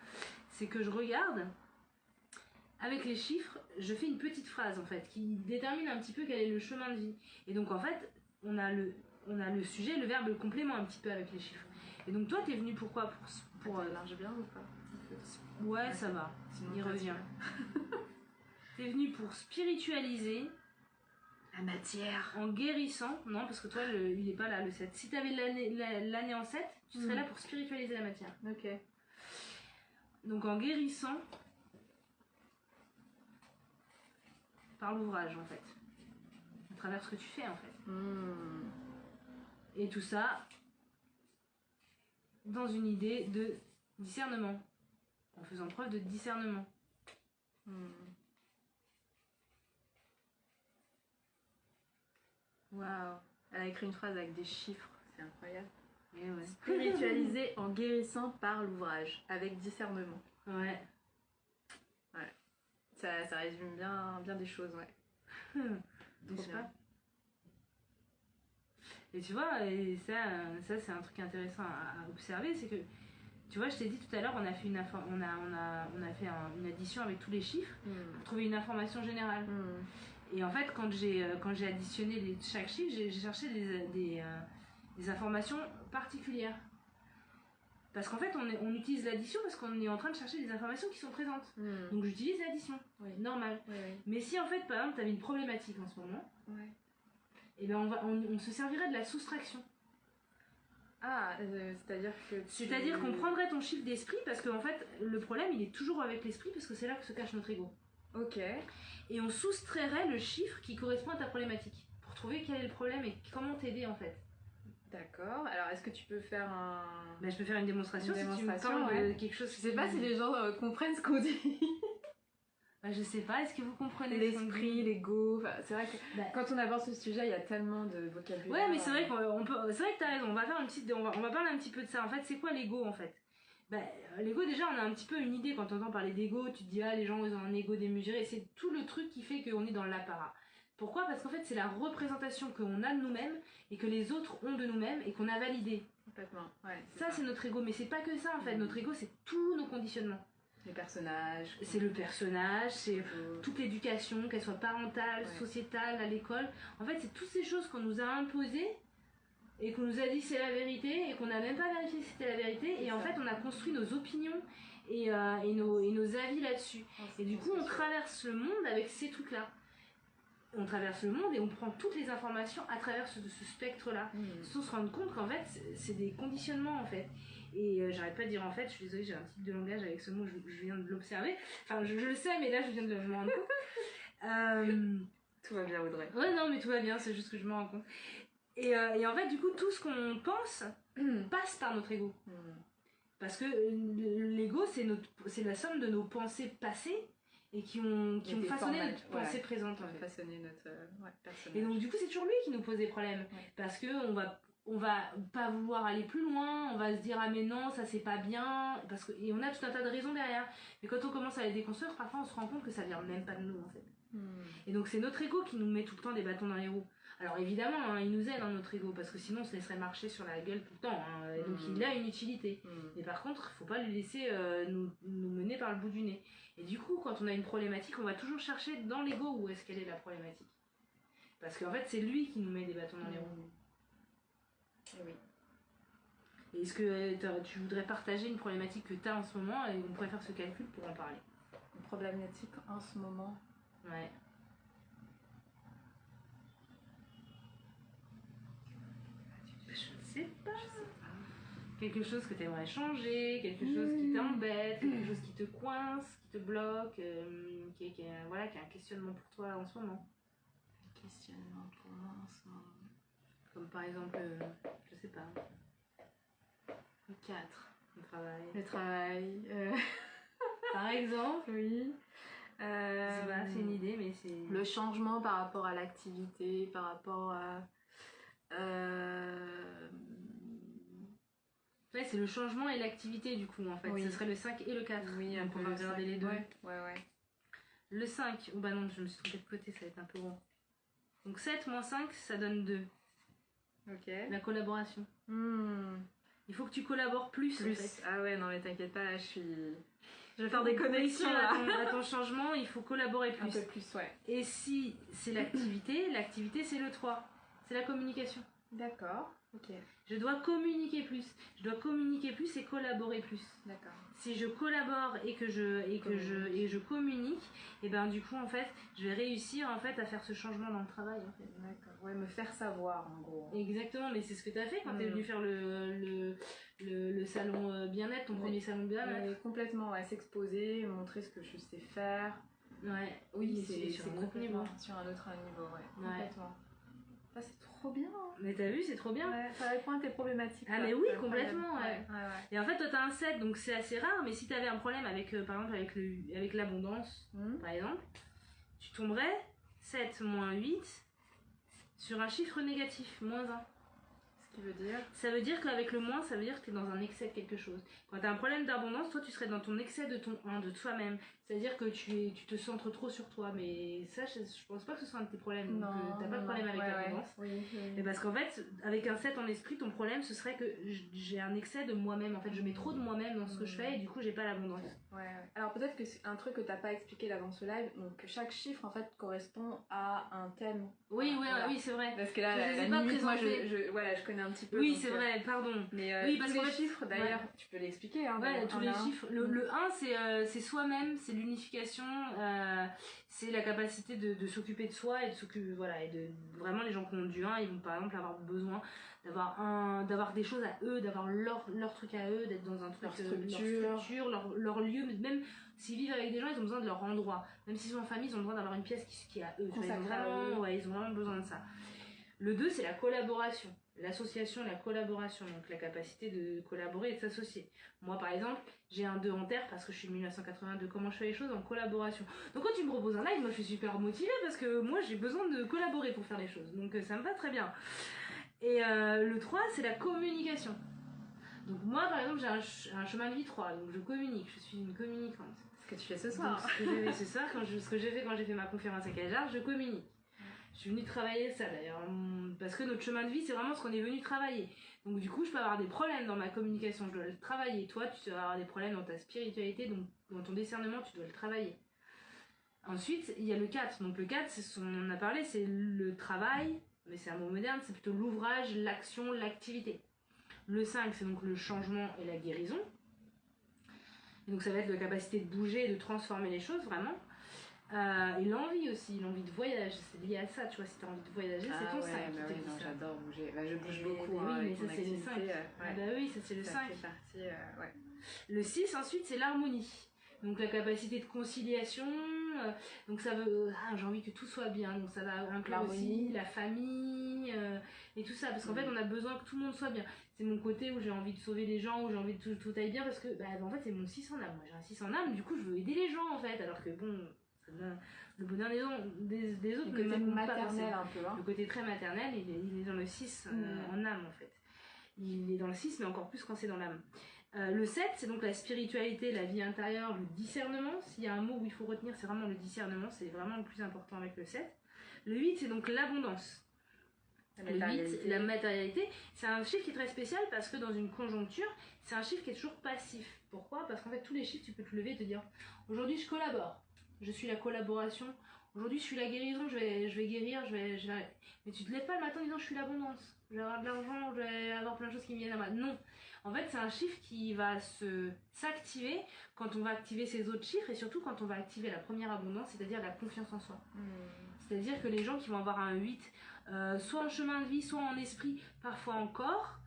c'est que je regarde, avec les chiffres, je fais une petite phrase, en fait, qui détermine un petit peu quel est le chemin de vie. Et donc, en fait, on a le sujet, le verbe, le complément un petit peu avec les chiffres. Et donc, toi, t'es venu pourquoi? Pour large bien ou pas? Ouais, ça va. Sinon, Il revient. T'es venu pour spiritualiser la matière. En guérissant. Non, parce que toi, il est pas là, le 7. Si t'avais l'année en 7, tu serais là pour spiritualiser la matière. Ok. Donc en guérissant par l'ouvrage, en fait. À travers ce que tu fais, en fait. Et tout ça dans une idée de discernement. En faisant preuve de discernement. Waouh. Elle a écrit une phrase avec des chiffres. C'est incroyable. Et ouais. Spiritualiser en guérissant par l'ouvrage, avec discernement. Ouais. Ouais. Ça résume bien des choses, ouais. N'est-ce pas? Et tu vois, et ça c'est un truc intéressant à observer, c'est que, tu vois, je t'ai dit tout à l'heure, on a fait une addition avec tous les chiffres pour trouver une information générale. Et en fait, quand j'ai additionné chaque chiffre, j'ai cherché des informations particulières. Parce qu'en fait, on utilise l'addition parce qu'on est en train de chercher des informations qui sont présentes. Donc j'utilise l'addition, normal. Mais si en fait, par exemple, tu avais une problématique en ce moment, et ben on se servirait de la soustraction. Ah, c'est-à-dire que C'est-à-dire qu'on prendrait ton chiffre d'esprit parce qu'en fait, le problème, il est toujours avec l'esprit parce que c'est là que se cache notre ego. Ok. Et on soustrairait le chiffre qui correspond à ta problématique pour trouver quel est le problème et comment t'aider en fait. D'accord. Alors, est-ce que tu peux faire je peux faire une démonstration si tu me parles de quelque chose. Je sais pas si les gens comprennent ce qu'on dit. Je sais pas, est-ce que vous comprenez l'esprit, l'ego, c'est vrai que quand on aborde ce sujet, il y a tellement de vocabulaire. Ouais, mais c'est vrai qu'on peut, c'est vrai que t'as raison, on va parler un petit peu de ça. En fait, c'est quoi l'ego en fait? L'ego, déjà, on a un petit peu une idée quand on entend parler d'ego, tu te dis les gens ils ont un ego démesuré, c'est tout le truc qui fait qu'on est dans l'apparat. Pourquoi? Parce qu'en fait, c'est la représentation qu'on a de nous-mêmes et que les autres ont de nous-mêmes et qu'on a validé. Complètement, ouais. Ça, c'est notre ego, mais c'est pas que ça en fait. Notre ego, c'est tous nos conditionnements. Les personnages. C'est le personnage, c'est toute l'éducation, qu'elle soit parentale, sociétale, à l'école. En fait, c'est toutes ces choses qu'on nous a imposées et qu'on nous a dit c'est la vérité et qu'on n'a même pas vérifié si c'était la vérité. Et en fait, on a construit nos opinions et nos avis là-dessus. Et du coup, on traverse le monde avec ces trucs-là. On traverse le monde et on prend toutes les informations à travers ce spectre-là. Sans se rendre compte qu'en fait, c'est des conditionnements en fait. Et j'arrête pas de dire en fait, je suis désolée, j'ai un type de langage avec ce mot, je viens de l'observer. Enfin, je le sais, mais là, je viens de me rendre compte. Tout va bien, Audrey. Ouais, non, mais tout va bien, c'est juste que je me rends compte. Et en fait, du coup, tout ce qu'on pense passe par notre ego. Parce que l'ego, c'est la somme de nos pensées passées et qui ont façonné notre pensée présente. En fait. Façonné notre personnage. Et donc, du coup, c'est toujours lui qui nous pose des problèmes. Parce qu'on va pas vouloir aller plus loin, on va se dire mais non, ça c'est pas bien, et on a tout un tas de raisons derrière. Mais quand on commence à les déconstruire, parfois on se rend compte que ça vient même pas de nous en fait. Et donc c'est notre ego qui nous met tout le temps des bâtons dans les roues. Alors évidemment, il nous aide notre ego, parce que sinon on se laisserait marcher sur la gueule tout le temps. Et donc il a une utilité. Mais par contre, il faut pas le laisser nous mener par le bout du nez. Et du coup, quand on a une problématique, on va toujours chercher dans l'ego où est-ce qu'elle est la problématique. Parce qu'en fait, c'est lui qui nous met des bâtons dans les roues. Et oui. Et est-ce que tu voudrais partager une problématique que tu as en ce moment et on pourrait faire ce calcul pour en parler? Une problématique en ce moment? Ouais. Je ne sais pas. Quelque chose que tu aimerais changer, quelque chose qui t'embête, quelque chose qui te coince, qui te bloque, qui a un questionnement pour toi en ce moment. Un questionnement pour moi en ce moment. Comme par exemple, je sais pas. Le 4, le travail. Le travail. Par exemple, oui. C'est une idée, mais c'est... Le changement par rapport à l'activité, par rapport à... Ouais, c'est le changement et l'activité du coup en fait. Ce serait le 5 et le 4. Oui, un peu on va regarder les deux. Ouais. Le 5, bah non, je me suis trompée de côté, ça va être un peu gros. Donc 7 moins 5, ça donne 2. Ok. La collaboration. Il faut que tu collabores plus. En fait. Ah ouais, non mais t'inquiète pas, je vais faire des connexions là. À ton changement, il faut collaborer plus. Un peu plus, ouais. Et si c'est l'activité c'est le 3. C'est la communication. D'accord. Ok, Je dois communiquer plus. Je dois communiquer plus et collaborer plus. d'accord. Si je collabore et que je communique, et ben du coup en fait, je vais réussir en fait à faire ce changement dans le travail en fait. D'accord. Ouais, me faire savoir en gros. Exactement, mais c'est ce que tu as fait quand tu es venu faire le salon bien-être, ton premier salon bien-être. Ouais, complètement, ouais, s'exposer, montrer ce que je sais faire. Ouais, Oui, c'est sur un autre niveau. Sur un autre niveau, ouais, complètement. Ça, c'est trop bien. Hein. Mais t'as vu, c'est trop bien. Ouais, ça répond à tes problématiques. Ah, mais oui, complètement, ouais. Ouais. Et en fait, toi, t'as un 7, donc c'est assez rare, mais si t'avais un problème avec, par exemple, avec l'abondance, par exemple, tu tomberais 7 moins 8 sur un chiffre négatif, moins 1. Ce qui veut dire Ça veut dire qu'avec le moins, ça veut dire que t'es dans un excès de quelque chose. Quand t'as un problème d'abondance, toi, tu serais dans ton excès de ton 1, de toi-même. C'est-à-dire que tu te centres trop sur toi. Mais ça, je pense pas que ce soit un de tes problèmes. Donc, t'as pas de problème avec l'abondance. Oui. Et parce qu'en fait, avec un 7 en esprit, ton problème, ce serait que j'ai un excès de moi-même. En fait, je mets trop de moi-même dans ce que je fais et du coup, j'ai pas l'abondance. Ouais. Alors peut-être que c'est un truc que t'as pas expliqué là dans ce live, donc chaque chiffre en fait correspond à un thème. Oui, c'est vrai. Parce que là, je les ai pas présentés. Je connais un petit peu. Oui, c'est vrai, pardon. Mais oui, parce tous que les chiffres d'ailleurs, tu peux l'expliquer. Hein, ouais, tous les chiffres. Le 1, c'est soi-même, c'est l'unification, c'est la capacité de s'occuper de soi et de s'occuper, voilà, et de vraiment les gens qui ont du 1, ils vont par exemple avoir besoin d'avoir des choses à eux, d'avoir leur truc à eux, d'être dans un truc, leur structure, leur lieu, même s'ils vivent avec des gens, ils ont besoin de leur endroit. Même s'ils sont en famille, ils ont besoin d'avoir une pièce qui est à eux. Ils ont vraiment besoin de ça. Le 2, c'est la collaboration. L'association, la collaboration, donc la capacité de collaborer et de s'associer. Moi, par exemple, j'ai un 2 en terre parce que je suis 1982. Comment je fais les choses en collaboration. Donc, quand tu me proposes un live, moi, je suis super motivée parce que moi, j'ai besoin de collaborer pour faire les choses. Donc, ça me va très bien. Et le 3, c'est la communication. Donc, moi, par exemple, j'ai un chemin de vie 3, donc je communique. Je suis une communicante. Ce que tu fais ce soir. Donc, ce que j'ai fait ce soir, ce que j'ai fait quand j'ai fait ma conférence à Cajar, je communique. Je suis venue travailler ça d'ailleurs, parce que notre chemin de vie c'est vraiment ce qu'on est venu travailler. Donc du coup je peux avoir des problèmes dans ma communication, je dois le travailler. Toi tu vas avoir des problèmes dans ta spiritualité, donc dans ton discernement tu dois le travailler. Ensuite il y a le 4, donc le 4 c'est ce qu'on en a parlé, c'est le travail, mais c'est un mot moderne, c'est plutôt l'ouvrage, l'action, l'activité. Le 5 c'est donc le changement et la guérison. Et donc ça va être la capacité de bouger et de transformer les choses vraiment. Et l'envie aussi, l'envie de voyage, c'est lié à ça, tu vois, si t'as envie de voyager, c'est ton 5 qui te dit ça. J'adore bouger, je bouge beaucoup. Oui, mais ça c'est le 5. Oui, ça c'est le 5. Le 6 ensuite c'est l'harmonie, donc la capacité de conciliation, donc ça veut, j'ai envie que tout soit bien, donc ça va inclure aussi la famille et tout ça, parce qu'en fait on a besoin que tout le monde soit bien. C'est mon côté où j'ai envie de sauver les gens, où j'ai envie de tout aille bien, parce que en fait c'est mon 6 en âme, moi j'ai un 6 en âme, du coup je veux aider les gens en fait, alors que bon... Le bonheur des autres, le côté maternel un peu. Hein. Le côté très maternel, il est dans le 6 en âme en fait. Il est dans le 6, mais encore plus quand c'est dans l'âme. Le 7, c'est donc la spiritualité, la vie intérieure, le discernement. S'il y a un mot où il faut retenir, c'est vraiment le discernement, c'est vraiment le plus important avec le 7. Le 8, c'est donc l'abondance. Le 8, la matérialité, c'est un chiffre qui est très spécial parce que dans une conjoncture, c'est un chiffre qui est toujours passif. Pourquoi ? Parce qu'en fait, tous les chiffres, tu peux te lever et te dire aujourd'hui, je collabore. Je suis la collaboration. Aujourd'hui, je suis la guérison, je vais guérir, mais tu te lèves pas le matin en disant je suis l'abondance. Je vais avoir de l'argent, je vais avoir plein de choses qui me viennent à moi. Non. En fait, c'est un chiffre qui va s'activer quand on va activer ces autres chiffres et surtout quand on va activer la première abondance, c'est-à-dire la confiance en soi. C'est-à-dire que les gens qui vont avoir un 8, soit en chemin de vie, soit en esprit, parfois en corps,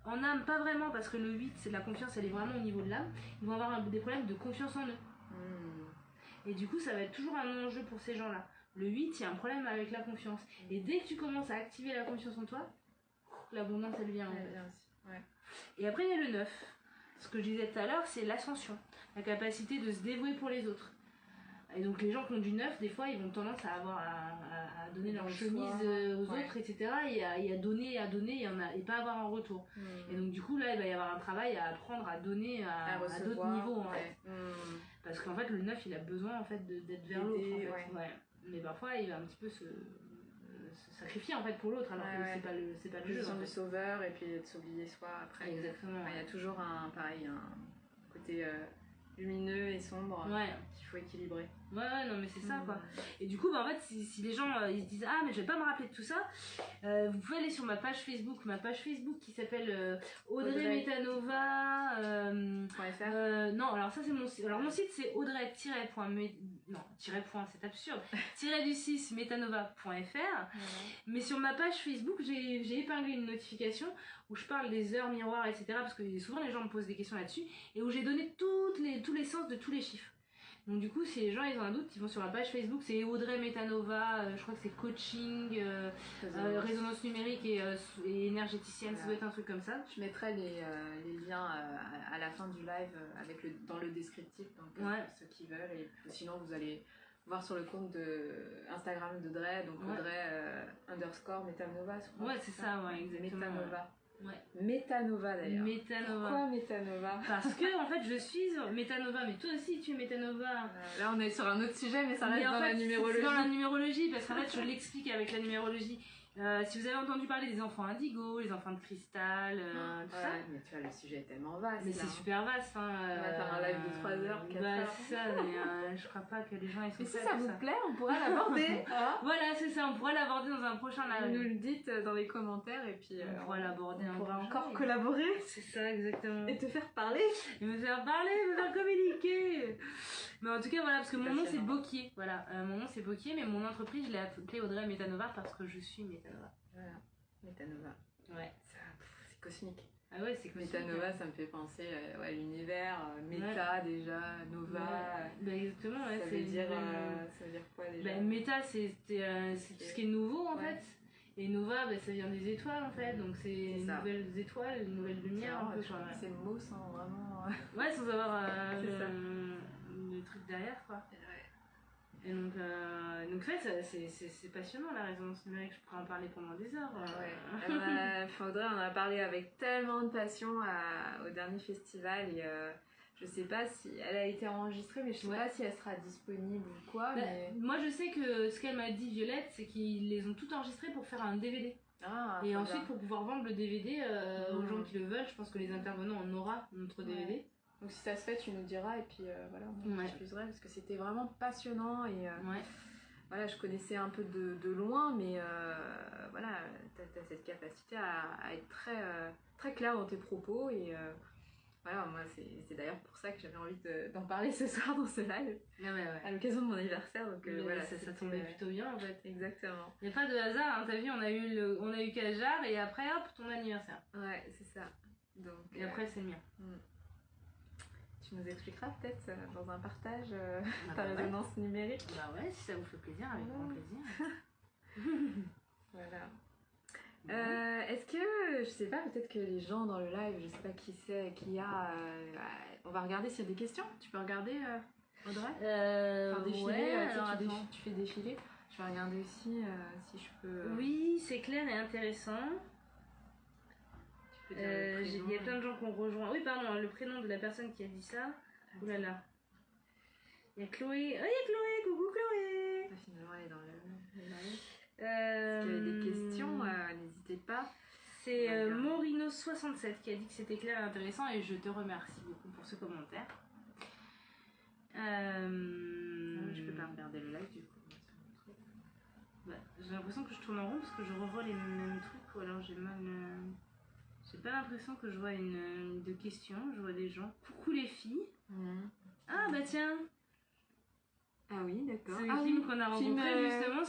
en âme, pas vraiment, parce que le 8, c'est de la confiance, elle est vraiment au niveau de l'âme, ils vont avoir des problèmes de confiance en eux. Et du coup, ça va être toujours un enjeu pour ces gens-là. Le 8, il y a un problème avec la confiance. Et dès que tu commences à activer la confiance en toi, l'abondance, elle vient. Et après, il y a le 9. Ce que je disais tout à l'heure, c'est l'ascension. La capacité de se dévouer pour les autres. Et donc, les gens qui ont du 9, des fois, ils vont tendance à donner leur chemise aux autres, etc. Et à donner, et pas avoir un retour. Et donc, du coup, là, il va y avoir un travail à apprendre à donner à d'autres niveaux, en fait. Parce qu'en fait, le 9, il a besoin en fait, d'être vers l'autre. En fait. Mais parfois, il va un petit peu se sacrifier en fait, pour l'autre, alors que c'est pas le jeu. De sauveur et puis de s'oublier soi après. Exactement. Il y a toujours un côté lumineux et sombre Ouais. qu'il faut équilibrer. Ouais, non, mais c'est ça, quoi. Et du coup, bah, en fait, si les gens ils se disent ah, mais je vais pas me rappeler de tout ça, vous pouvez aller sur ma page Facebook qui s'appelle Audrey Metanova. Non, alors ça, c'est mon site. Alors, mon site, c'est Audrey-point, c'est absurde, -du6 metanova.fr. Mais sur ma page Facebook, j'ai épinglé une notification où je parle des heures miroirs, etc. Parce que souvent, les gens me posent des questions là-dessus. Et où j'ai donné tous les sens de tous les chiffres. Donc du coup, si les gens ils ont un doute, ils vont sur ma page Facebook, c'est Audrey Metanova, je crois que c'est coaching, résonance numérique et énergéticienne, ça doit être un truc comme ça. Je mettrai les liens à la fin du live dans le descriptif, donc pour ceux qui veulent. Et sinon, vous allez voir sur le compte Instagram d'Audrey, donc Audrey _Metanova. Ouais, c'est ça, exactement. Metanova. Ouais. Metanova d'ailleurs. Metanova. Pourquoi Metanova? Parce que en fait je suis Metanova, mais toi aussi tu es Metanova. Là on est sur un autre sujet, mais ça reste dans la numérologie. C'est dans la numérologie, parce qu'en fait je l'explique avec la numérologie. Si vous avez entendu parler des enfants indigo, les enfants de cristal, tout ça. Mais tu vois, le sujet est tellement vaste. Mais c'est super vaste. On va faire un live de 3 heures, 4 heures. C'est ça, mais je crois pas que les gens ils sont. Mais si ça vous plaît, on pourra l'aborder. Voilà, c'est ça, on pourra l'aborder dans un prochain live. Vous nous le dites dans les commentaires et puis on pourra l'aborder. On pourra encore collaborer. C'est ça, exactement. Et te faire parler. Et me faire parler, me faire communiquer. Mais en tout cas, voilà, parce que mon nom c'est Boquier. Voilà, mon nom c'est Boquier, mais mon entreprise je l'ai appelée Audrey Metanova parce que je suis Metanova. Voilà, Metanova. Ouais. C'est cosmique. Ah ouais, c'est cosmique. Metanova, ça me fait penser à l'univers, méta déjà, nova. Bah exactement, ouais. Ça veut dire quoi déjà? Bah, méta, c'est tout ce qui est nouveau en fait. Et nova, bah, ça vient des étoiles en fait, donc c'est les nouvelles étoiles, une nouvelle lumière un peu. C'est le mot sans vraiment. Ouais, sans avoir le truc derrière quoi. Et donc ouais, c'est passionnant la résonance numérique, je pourrais en parler pendant des heures. Audrey, on a parlé avec tellement de passion au dernier festival et je sais pas si elle a été enregistrée, mais je sais pas si elle sera disponible ou quoi. Mais... Moi je sais que ce qu'elle m'a dit Violette, c'est qu'ils les ont toutes enregistrées pour faire un DVD. Et ensuite pour pouvoir vendre le DVD aux gens qui le veulent, je pense que les intervenants en aura notre DVD. Donc si ça se fait, tu nous diras et puis voilà, on diffuserait parce que c'était vraiment passionnant et voilà, je connaissais un peu de loin, mais voilà, t'as cette capacité à être très, très clair dans tes propos et voilà, moi c'est d'ailleurs pour ça que j'avais envie d'en parler ce soir dans ce live à l'occasion de mon anniversaire, donc voilà, ça tombait plutôt bien en fait. Exactement. Il n'y a pas de hasard, hein, t'as vu, on a eu Kajar et après hop, ton anniversaire. Ouais, c'est ça. Donc, et après c'est le mien. Tu nous expliqueras peut-être dans un partage ta résonance numérique. Bah ouais, si ça vous fait plaisir, avec grand plaisir. Voilà. Est-ce que, je sais pas, peut-être que les gens dans le live, je sais pas qui c'est, on va regarder s'il y a des questions. Tu peux regarder, Audrey? Enfin, défiler, tu fais défiler. Je vais regarder aussi si je peux... Oui, c'est clair et intéressant. Il y a plein de gens qui ont rejoint. Oui, pardon, le prénom de la personne qui a dit ça. Ouh là là. Il y a Chloé. Oh, il y a Chloé, coucou Chloé. Finalement, elle est dans le live. Si vous avez des questions, n'hésitez pas. C'est Morino67 qui a dit que c'était clair et intéressant et je te remercie beaucoup pour ce commentaire. Je peux pas regarder le live du coup. J'ai l'impression que je tourne en rond parce que je revois les mêmes trucs ou alors j'ai mal... J'ai pas l'impression que je vois de questions, je vois des gens. Coucou les filles. Ah bah tiens. Ah oui, d'accord. C'est Kim qu'on a rencontré justement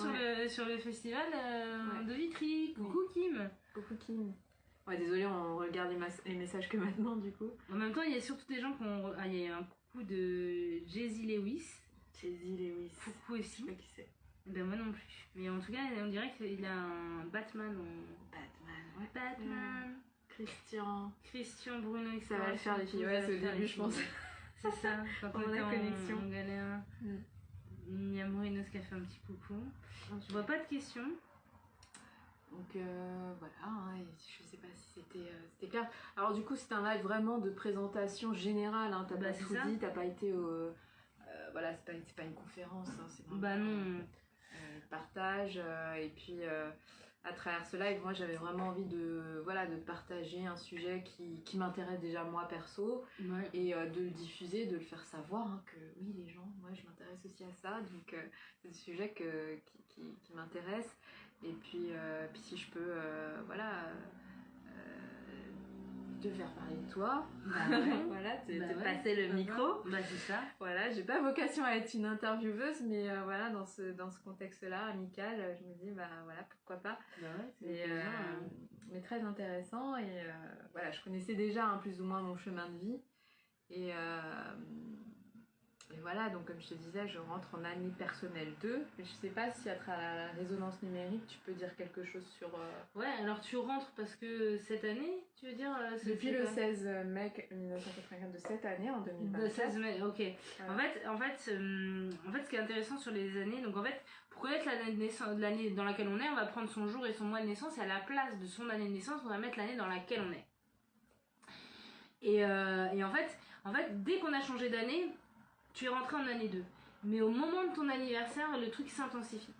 sur le festival de Vitry. Coucou Kim. Coucou Kim. Ouais, désolé, on regarde les messages que maintenant du coup. En même temps, il y a surtout des gens qui ont... Ah, il y a un coucou de Jay-Z Lewis. Jay-Z Lewis. Coucou aussi. Je sais pas qui c'est. Ben moi non plus. Mais en tout cas, on dirait qu'il a un Batman. Batman. Christian Bruno, ça va le faire les filles, ouais, c'est au début je pense. C'est ça, quand on a connexion. On galère. Il y a Morino qui a fait un petit coucou. Je vois pas de questions. Donc voilà, je sais pas si c'était clair. Alors du coup c'est un live vraiment de présentation générale, hein, t'as pas tout dit, t'as pas été au... voilà, c'est pas une conférence, hein, c'est vraiment non. partage et puis à travers ce live, moi j'avais vraiment envie de, voilà, de partager un sujet qui m'intéresse déjà moi perso, et de le diffuser, de le faire savoir, hein, que oui les gens, moi je m'intéresse aussi à ça, donc c'est des sujets qui m'intéressent, et puis si je peux te faire parler de toi, voilà, te passer le micro. C'est ça. Voilà, j'ai pas vocation à être une intervieweuse, mais voilà, dans ce contexte-là, amical, je me dis, voilà, pourquoi pas. Mais très intéressant, et voilà, je connaissais déjà plus ou moins mon chemin de vie, et voilà, donc comme je te disais, je rentre en année personnelle 2. Je sais pas si à travers la résonance numérique, tu peux dire quelque chose sur... Ouais, alors tu rentres parce que cette année, tu veux dire depuis le 16 mai 1984 de cette année, en 2024. Le 16 mai, ok. Voilà. En fait, ce qui est intéressant sur les années, donc en fait, pour connaître l'année de naissance, l'année dans laquelle on est, on va prendre son jour et son mois de naissance, et à la place de son année de naissance, on va mettre l'année dans laquelle on est. Et en fait, dès qu'on a changé d'année, tu es rentré en année 2. Mais au moment de ton anniversaire, le truc s'intensifie.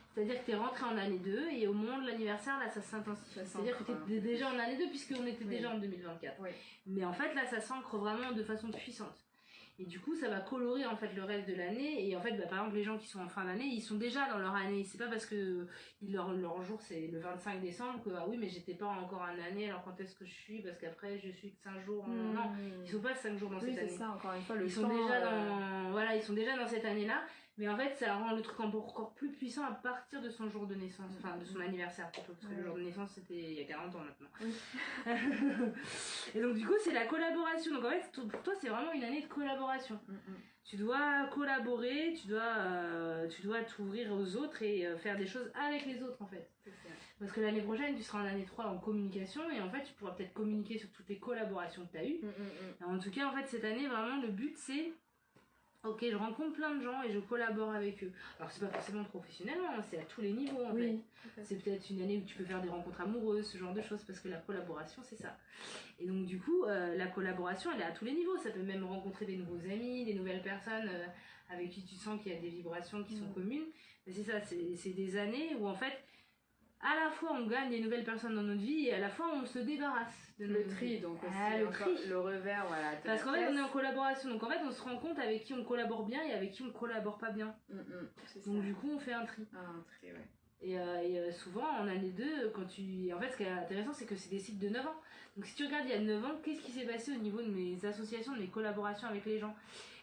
C'est-à-dire que tu es rentré en année 2 et au moment de l'anniversaire, là, ça s'intensifie. C'est-à-dire que tu étais déjà en année 2 puisqu'on était déjà en 2024. Oui. Mais en fait, là, ça s'ancre vraiment de façon puissante. Et du coup, ça va colorer en fait le reste de l'année. Et en fait, par exemple, les gens qui sont en fin d'année, ils sont déjà dans leur année. C'est pas parce que leur jour c'est le 25 décembre que, ah oui, mais j'étais pas encore en année, alors quand est-ce que je suis? Parce qu'après, je suis que 5 jours. Non, ils sont pas 5 jours dans cette année. Oui, c'est ça, encore une fois, ils sont déjà dans cette année-là. Mais en fait, ça rend le truc encore plus puissant à partir de son jour de naissance, enfin de son anniversaire plutôt, parce que le jour de naissance c'était il y a 40 ans maintenant. Et donc du coup, c'est la collaboration. Donc en fait, pour toi, c'est vraiment une année de collaboration. Tu dois collaborer, tu dois t'ouvrir aux autres et faire des choses avec les autres en fait. Parce que l'année prochaine, tu seras en année 3 en communication, et en fait, tu pourras peut-être communiquer sur toutes les collaborations que tu as eues. En tout cas, en fait, cette année, vraiment, le but c'est... Ok, je rencontre plein de gens et je collabore avec eux. Alors c'est pas forcément professionnellement, hein, c'est à tous les niveaux en fait. C'est peut-être une année où tu peux faire des rencontres amoureuses, ce genre de choses, parce que la collaboration c'est ça. Et donc du coup, la collaboration elle est à tous les niveaux. Ça peut même rencontrer des nouveaux amis, des nouvelles personnes avec qui tu sens qu'il y a des vibrations qui sont communes. Mais c'est ça, c'est des années où en fait, à la fois on gagne des nouvelles personnes dans notre vie et à la fois on se débarrasse de notre tri, donc le revers, voilà. Parce qu'en fait on est en collaboration, donc en fait on se rend compte avec qui on collabore bien et avec qui on collabore pas bien. Donc du coup on fait un tri. Un tri, ouais. Et souvent en année 2, en fait ce qui est intéressant c'est que c'est des cycles de 9 ans. Donc si tu regardes il y a 9 ans, qu'est-ce qui s'est passé au niveau de mes associations, de mes collaborations avec les gens?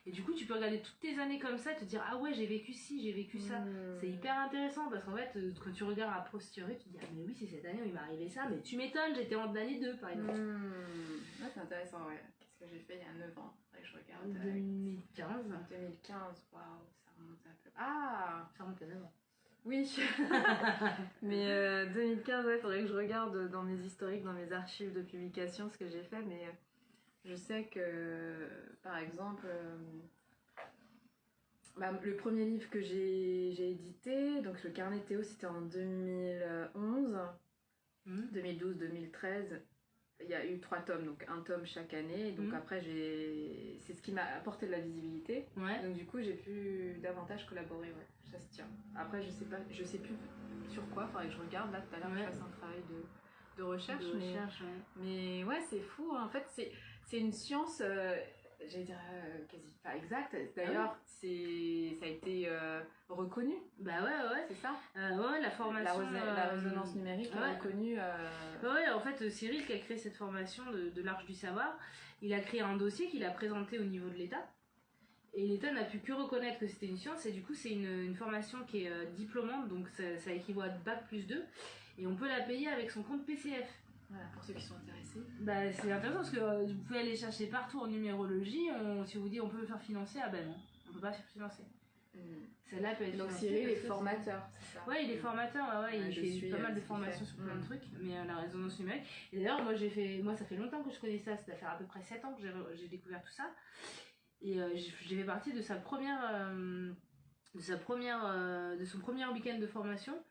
Et du coup, tu peux regarder toutes tes années comme ça et te dire ah ouais, j'ai vécu ci, j'ai vécu ça. C'est hyper intéressant parce qu'en fait, quand tu regardes à posteriori, tu te dis ah mais oui, c'est cette année où il m'est arrivé ça, mais tu m'étonnes, j'étais en année 2 par exemple. Ah, c'est intéressant, ouais. Qu'est-ce que j'ai fait il y a 9 ans? Je regarde. 2015. 2015, waouh, ça remonte un peu. Ah, ça remonte à 9 ans. Oui, mais 2015, ouais, faudrait que je regarde dans mes historiques, dans mes archives de publication ce que j'ai fait, mais je sais que, par exemple, le premier livre que j'ai édité, donc le carnet Théo, c'était en 2011, 2012, 2013. Il y a eu 3 tomes, donc un tome chaque année. Donc après, c'est ce qui m'a apporté de la visibilité. Ouais. Donc du coup, j'ai pu davantage collaborer. Ouais, ça se tient. Après, je sais plus sur quoi. Faudrait que je regarde là tout à l'heure. Je fasse un travail de recherche. Mais ouais, c'est fou. En fait, c'est une science. J'allais dire quasi pas exacte. D'ailleurs, ça a été reconnu. Bah ouais. C'est ça. Ouais, la formation. La résonance numérique est reconnue. Ouais, en fait, Cyril qui a créé cette formation de l'Arche du Savoir, il a créé un dossier qu'il a présenté au niveau de l'État. Et l'État n'a pu que reconnaître que c'était une science. Et du coup, c'est une formation qui est diplômante, donc ça équivaut à Bac+2. Et on peut la payer avec son compte PCF. Voilà, pour ceux qui sont intéressés. Bah, c'est intéressant parce que vous pouvez aller chercher partout en numérologie. Si on vous dit on peut le faire financer, ah ben non, on peut pas faire financer. Celle-là peut être donc Cyril est formateur, c'est ça? Ouais, il est formateur, il fait pas mal de formations sur plein de trucs, mais la résonance numérique. Et d'ailleurs, moi ça fait longtemps que je connais ça, ça doit faire à peu près 7 ans que j'ai découvert tout ça. Et j'ai fait partie de son premier week-end de formation.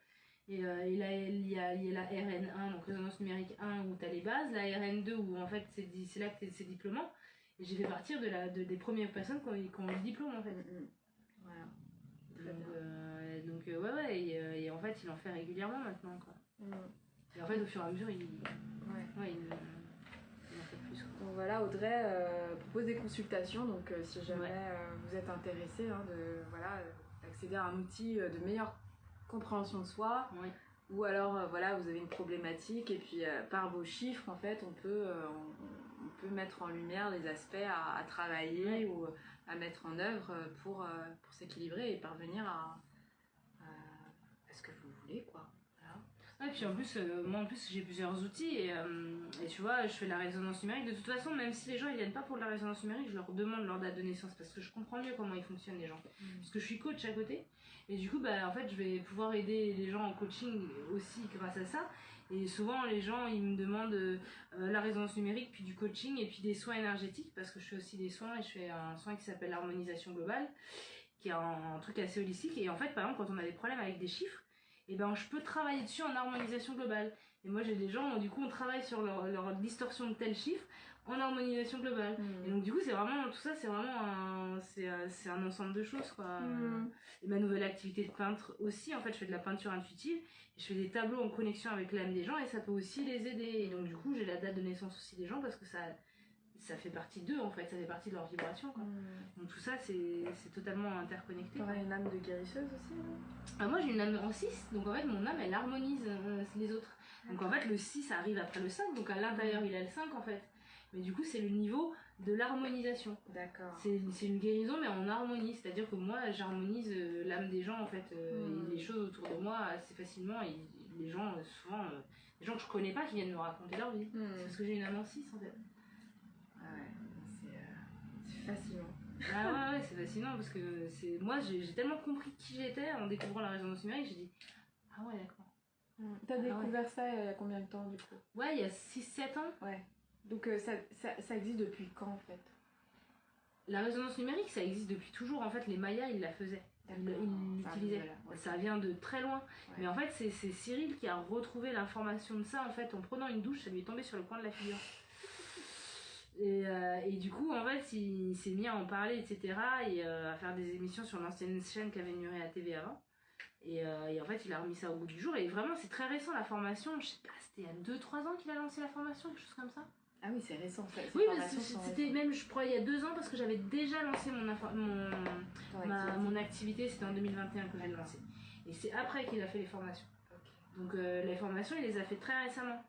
Et là, il y a la RN1, donc résonance numérique 1, où tu as les bases, la RN2, où en fait c'est là que c'est diplômant. Et j'ai fait partie des premières personnes qui ont eu le diplôme en fait. Voilà. Ouais, et en fait, il en fait régulièrement maintenant, quoi. Et en fait, au fur et à mesure, il en fait plus, quoi. Donc voilà, Audrey propose des consultations, donc si jamais vous êtes intéressé d'accéder à un outil de meilleure compréhension de soi, ou alors vous avez une problématique et puis par vos chiffres, en fait, on peut mettre en lumière les aspects à travailler ou à mettre en œuvre pour s'équilibrer et parvenir à ce que vous voulez, quoi. Ouais, puis en plus, moi en plus j'ai plusieurs outils et tu vois, je fais la résonance numérique. De toute façon, même si les gens ils viennent pas pour de la résonance numérique, je leur demande leur date de naissance parce que je comprends mieux comment ils fonctionnent les gens. Parce que je suis coach à côté et du coup, en fait, je vais pouvoir aider les gens en coaching aussi grâce à ça. Et souvent, les gens ils me demandent la résonance numérique, puis du coaching et puis des soins énergétiques parce que je fais aussi des soins et je fais un soin qui s'appelle l'harmonisation globale, qui est un truc assez holistique. Et en fait, par exemple, quand on a des problèmes avec des chiffres, et je peux travailler dessus en harmonisation globale. Et moi j'ai des gens, du coup on travaille sur leur distorsion de tel chiffre en harmonisation globale. Et donc du coup c'est vraiment, tout ça c'est vraiment c'est un ensemble de choses, quoi. Et ma nouvelle activité de peintre aussi, en fait je fais de la peinture intuitive, et je fais des tableaux en connexion avec l'âme des gens et ça peut aussi les aider. Et donc du coup j'ai la date de naissance aussi des gens parce que ça fait partie d'eux, en fait, ça fait partie de leur vibration, quoi. Donc tout ça c'est totalement interconnecté. T'aurais une âme de guérisseuse aussi, moi j'ai une âme en 6, donc en fait mon âme elle harmonise les autres. Donc en fait le 6 arrive après le 5, donc à l'intérieur il a le 5 en fait. Mais du coup c'est le niveau de l'harmonisation. D'accord. C'est une guérison mais en harmonie, c'est-à-dire que moi j'harmonise l'âme des gens en fait, et les choses autour de moi assez facilement, et les gens souvent, les gens que je connais pas qui viennent me raconter leur vie. C'est parce que j'ai une âme en 6 en fait. C'est fascinant. Ouais, c'est fascinant parce que moi j'ai tellement compris qui j'étais en découvrant la résonance numérique, j'ai dit ah ouais d'accord. T'as découvert ça il y a combien de temps du coup? Ouais, il y a 6-7 ans. Ouais. Donc ça existe depuis quand en fait? La résonance numérique ça existe depuis toujours, en fait les Mayas ils la faisaient. Ils l'utilisaient. Ça vient de très loin. Ouais. Mais en fait c'est Cyril qui a retrouvé l'information de ça en fait en prenant une douche, ça lui est tombé sur le coin de la figure. Et du coup, en fait, il s'est mis à en parler, etc. Et à faire des émissions sur l'ancienne chaîne qu'avait Nuret à TV avant. Et en fait, il a remis ça au goût du jour. Et vraiment, c'est très récent la formation. Je sais pas, c'était il y a 2-3 ans qu'il a lancé la formation, quelque chose comme ça. Ah oui, c'est récent. Oui, mais c'était même, je crois, il y a 2 ans parce que j'avais déjà lancé mon activité. C'était en 2021 que j'ai lancé. Et c'est après qu'il a fait les formations. Donc les formations, il les a fait très récemment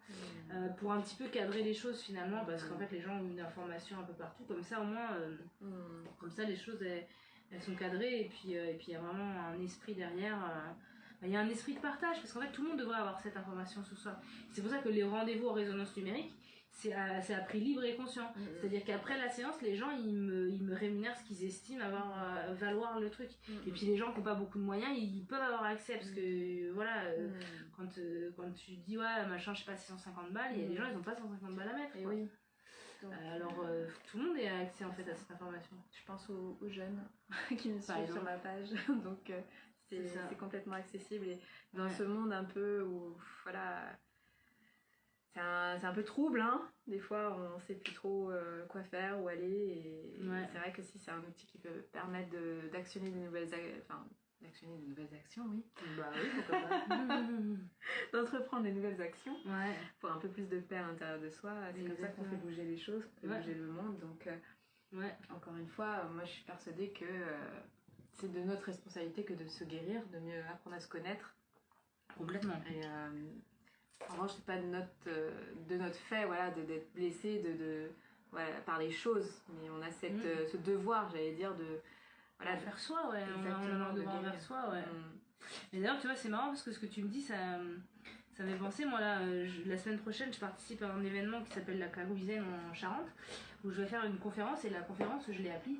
pour un petit peu cadrer les choses finalement, parce qu'en fait les gens ont une information un peu partout, comme ça au moins, comme ça les choses elles sont cadrées, et puis il y a vraiment un esprit derrière, il y a un esprit de partage, parce qu'en fait tout le monde devrait avoir cette information ce soir. C'est pour ça que les rendez-vous en résonance numérique, c'est à prix libre et conscient. C'est-à-dire qu'après la séance, les gens ils me rémunèrent ce qu'ils estiment valoir le truc. Et puis les gens qui n'ont pas beaucoup de moyens, ils peuvent avoir accès, parce que voilà, quand tu dis ouais machin, je sais pas, 650 balles, il y a des gens ils n'ont pas 150 balles à mettre. Et oui. Donc, alors faut que tout le monde ait accès en fait à cette information. Je pense aux jeunes qui me suivent sur ma page, donc c'est complètement accessible, et dans ce monde un peu où voilà. C'est un peu trouble, hein. Des fois, on sait plus trop quoi faire, où aller. Et c'est vrai que si c'est un outil qui peut permettre d'actionner de nouvelles actions, oui. Bah oui, pourquoi pas. D'entreprendre des nouvelles actions pour un peu plus de paix à l'intérieur de soi. C'est comme ça qu'on fait bouger les choses, qu'on fait bouger le monde. Donc, encore une fois, moi, je suis persuadée que c'est de notre responsabilité que de se guérir, de mieux apprendre à se connaître. Complètement. Et en revanche, c'est pas de notre fait, voilà, d'être blessé par les choses, mais on a ce devoir, j'allais dire, de faire soi, on a un devoir envers soi, Mais d'ailleurs, tu vois, c'est marrant parce que ce que tu me dis, ça m'est pensé. Moi, là, la semaine prochaine, je participe à un événement qui s'appelle la Carouisaine en Charente, où je vais faire une conférence, et la conférence, je l'ai appelée,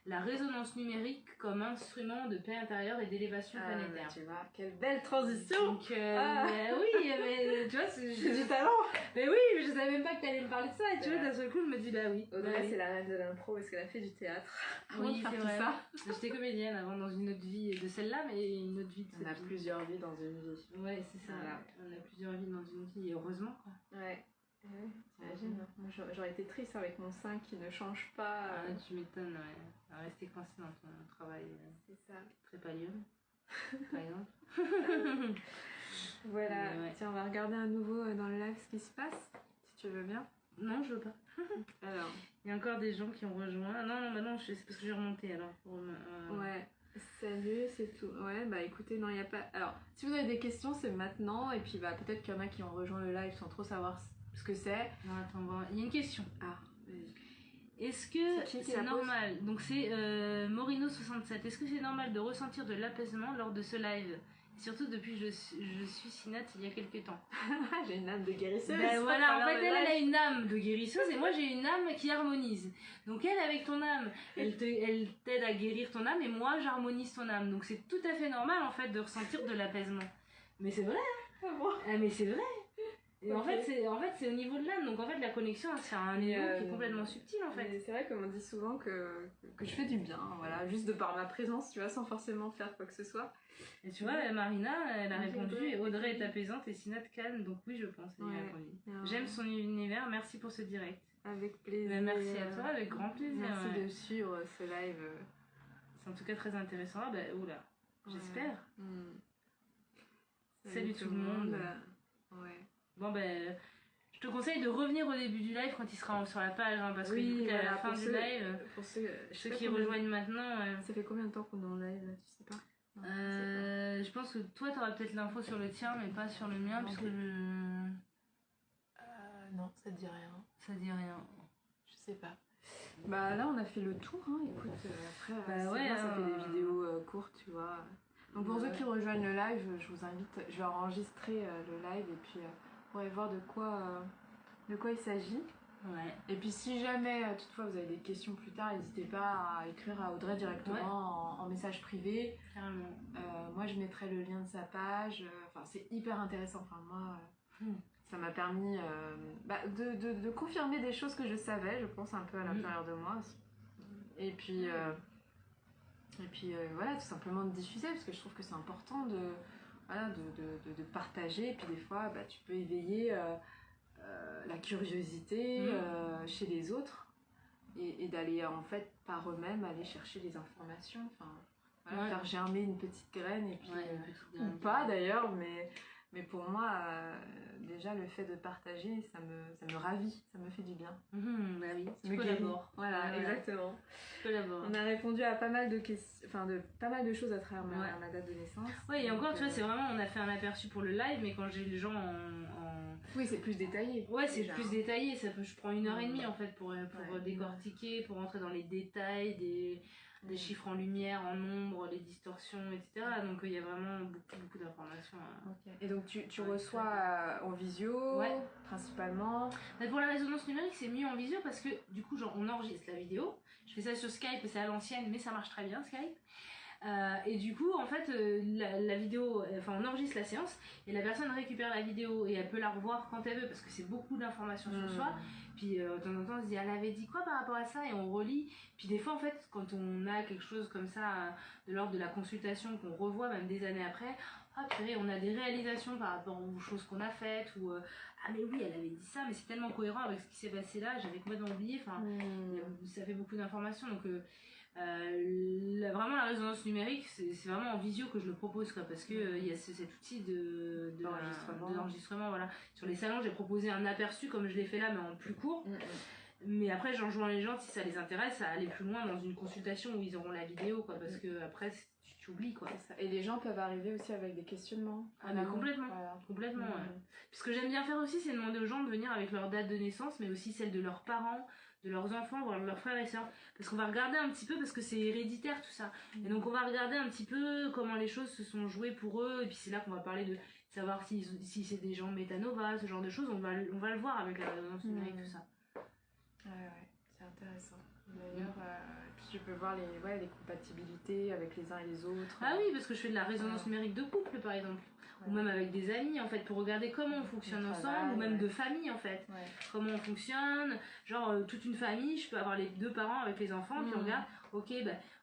la résonance numérique comme instrument de paix intérieure et d'élévation planétaire. Tu vois, quelle belle transition. Donc, oui, mais tu vois, c'est du talent. Mais oui, mais je savais même pas que t'allais me parler de ça, et tu vois, d'un seul coup, je me dis, bah oui. Audrey, c'est la reine de l'impro, parce qu'elle a fait du théâtre. Oui, c'est vrai. J'étais comédienne avant dans une autre vie de celle-là, mais une autre vie de On a plusieurs vies dans une vie. Ouais, c'est ça. Voilà. On a plusieurs vies dans une vie, et heureusement, quoi. Ouais. Ouais, t'imagines, hein. Moi, j'aurais été triste avec mon sein qui ne change pas. Ah, tu m'étonnes, ouais. À rester coincé dans ton travail C'est ça. très palier, par exemple. Voilà, Ouais. tiens, on va regarder à nouveau dans le live ce qui se passe, si tu veux bien. Non, je veux pas. Alors, il y a encore des gens qui ont rejoint. Ah, non, bah non, c'est parce que j'ai remonté alors. ouais, salut, c'est tout. Ouais, bah écoutez, non, il n'y a pas. Alors, si vous avez des questions, c'est maintenant. Et puis, bah peut-être qu'il y en a qui ont rejoint le live sans trop savoir ce que c'est. Non, attends, il y a une question. Ah, vas-y. Est-ce que C'est qui c'est la normal, donc c'est Morino67, est-ce que c'est normal de ressentir de l'apaisement lors de ce live? Surtout depuis que je suis Sinat il y a quelques temps. J'ai une âme de guérisseuse. Ben voilà, en fait elle a une âme de guérisseuse et moi j'ai une âme qui harmonise. Donc elle avec ton âme, elle t'aide à guérir ton âme et moi j'harmonise ton âme. Donc c'est tout à fait normal en fait de ressentir de l'apaisement. Mais c'est vrai, hein. Bon. Ah, mais c'est vrai. Et Okay. en fait c'est au niveau de l'âme, donc en fait la connexion c'est un niveau qui est complètement subtil en fait. C'est vrai qu'on me dit souvent que je fais du bien, voilà, juste de par ma présence, tu vois, sans forcément faire quoi que ce soit. Et tu vois, Marina, elle a répondu, Audrey est apaisante et Sinat calme, donc oui je pense, elle a répondu. J'aime son univers, merci pour ce direct. Avec plaisir. Mais merci à toi, avec grand plaisir. Merci de suivre ce live. C'est en tout cas très intéressant. Ah bah, oula, j'espère. Salut tout le monde. Ouais. Bon ben, je te conseille de revenir au début du live quand il sera sur la page, hein, parce que du coup, à la fin du live, pour ceux qui rejoignent maintenant... Ça fait combien de temps qu'on est en live, là, tu sais pas? Non, je pense que toi, t'auras peut-être l'info sur le tien, mais pas sur le mien, parce que non, ça te dit rien. Ça dit rien. Je sais pas. Bah là, on a fait le tour, hein. Écoute, après, bah ouais, bien, ça fait des vidéos courtes, tu vois. Donc pour ceux qui rejoignent le live, je vous invite, je vais enregistrer le live et puis vous pourrez voir de quoi il s'agit. Ouais. Et puis si jamais toutefois vous avez des questions plus tard, n'hésitez pas à écrire à Audrey directement en message privé. Carrément. Moi je mettrai le lien de sa page. Enfin c'est hyper intéressant. Enfin moi ça m'a permis de confirmer des choses que je savais, je pense un peu à l'intérieur de moi aussi. Et puis voilà, tout simplement de diffuser parce que je trouve que c'est important de partager. Et puis des fois tu peux éveiller la curiosité chez les autres et d'aller en fait par eux-mêmes aller chercher des informations, enfin voilà, faire germer une petite graine et puis ou pas d'ailleurs, mais pour moi déjà le fait de partager ça me ravit, ça me fait du bien. Bah oui, ça me collabore. Voilà, exactement. Collabore. On a répondu à pas mal de questions, enfin de pas mal de choses à travers ma date de naissance. Ouais, et encore tu vois, c'est vraiment, on a fait un aperçu pour le live, mais quand j'ai les gens oui, c'est plus détaillé. Ouais, c'est plus détaillé. Je prends 1h30 en fait pour décortiquer, pour rentrer dans les détails des chiffres en lumière, en nombre, les distorsions, etc. Donc il y a vraiment beaucoup d'informations. Et donc tu reçois en visio principalement. Mais pour la résonance numérique, c'est mieux en visio parce que du coup, on enregistre la vidéo. Je fais ça sur Skype, c'est à l'ancienne, mais ça marche très bien Skype. Et du coup, en fait, la vidéo, on enregistre la séance et la personne récupère la vidéo et elle peut la revoir quand elle veut parce que c'est beaucoup d'informations sur soi. Puis de temps en temps, on se dit, elle avait dit quoi par rapport à ça et on relit. Puis des fois, en fait, quand on a quelque chose comme ça de l'ordre de la consultation qu'on revoit même des années après, purée, on a des réalisations par rapport aux choses qu'on a faites ou ah mais oui, elle avait dit ça, mais c'est tellement cohérent avec ce qui s'est passé là, j'avais complètement oublié. Enfin, ça fait beaucoup d'informations donc. Vraiment la résonance numérique c'est vraiment en visio que je le propose quoi, parce que il y a cet outil d'enregistrement voilà. Sur les salons j'ai proposé un aperçu comme je l'ai fait là mais en plus court mais après j'enjoins les gens si ça les intéresse à aller plus loin dans une consultation où ils auront la vidéo quoi, parce que après tu oublies quoi. Et les gens peuvent arriver aussi avec des questionnements. Mais complètement Puis ce que j'aime bien faire aussi c'est demander aux gens de venir avec leur date de naissance mais aussi celle de leurs parents, de leurs enfants, voire de leurs frères et sœurs, parce qu'on va regarder un petit peu, parce que c'est héréditaire tout ça, et donc on va regarder un petit peu comment les choses se sont jouées pour eux, et puis c'est là qu'on va parler de savoir si c'est des gens métanova, ce genre de choses, on va le voir avec la résonance numérique, tout ça. Ouais, c'est intéressant. D'ailleurs, puis je peux voir les compatibilités avec les uns et les autres. Ah oui, parce que je fais de la résonance numérique de couple par exemple. ou même avec des amis en fait, pour regarder comment on fonctionne ensemble, ou même de famille en fait, comment on fonctionne, genre toute une famille, je peux avoir les deux parents avec les enfants qui regardent, ok,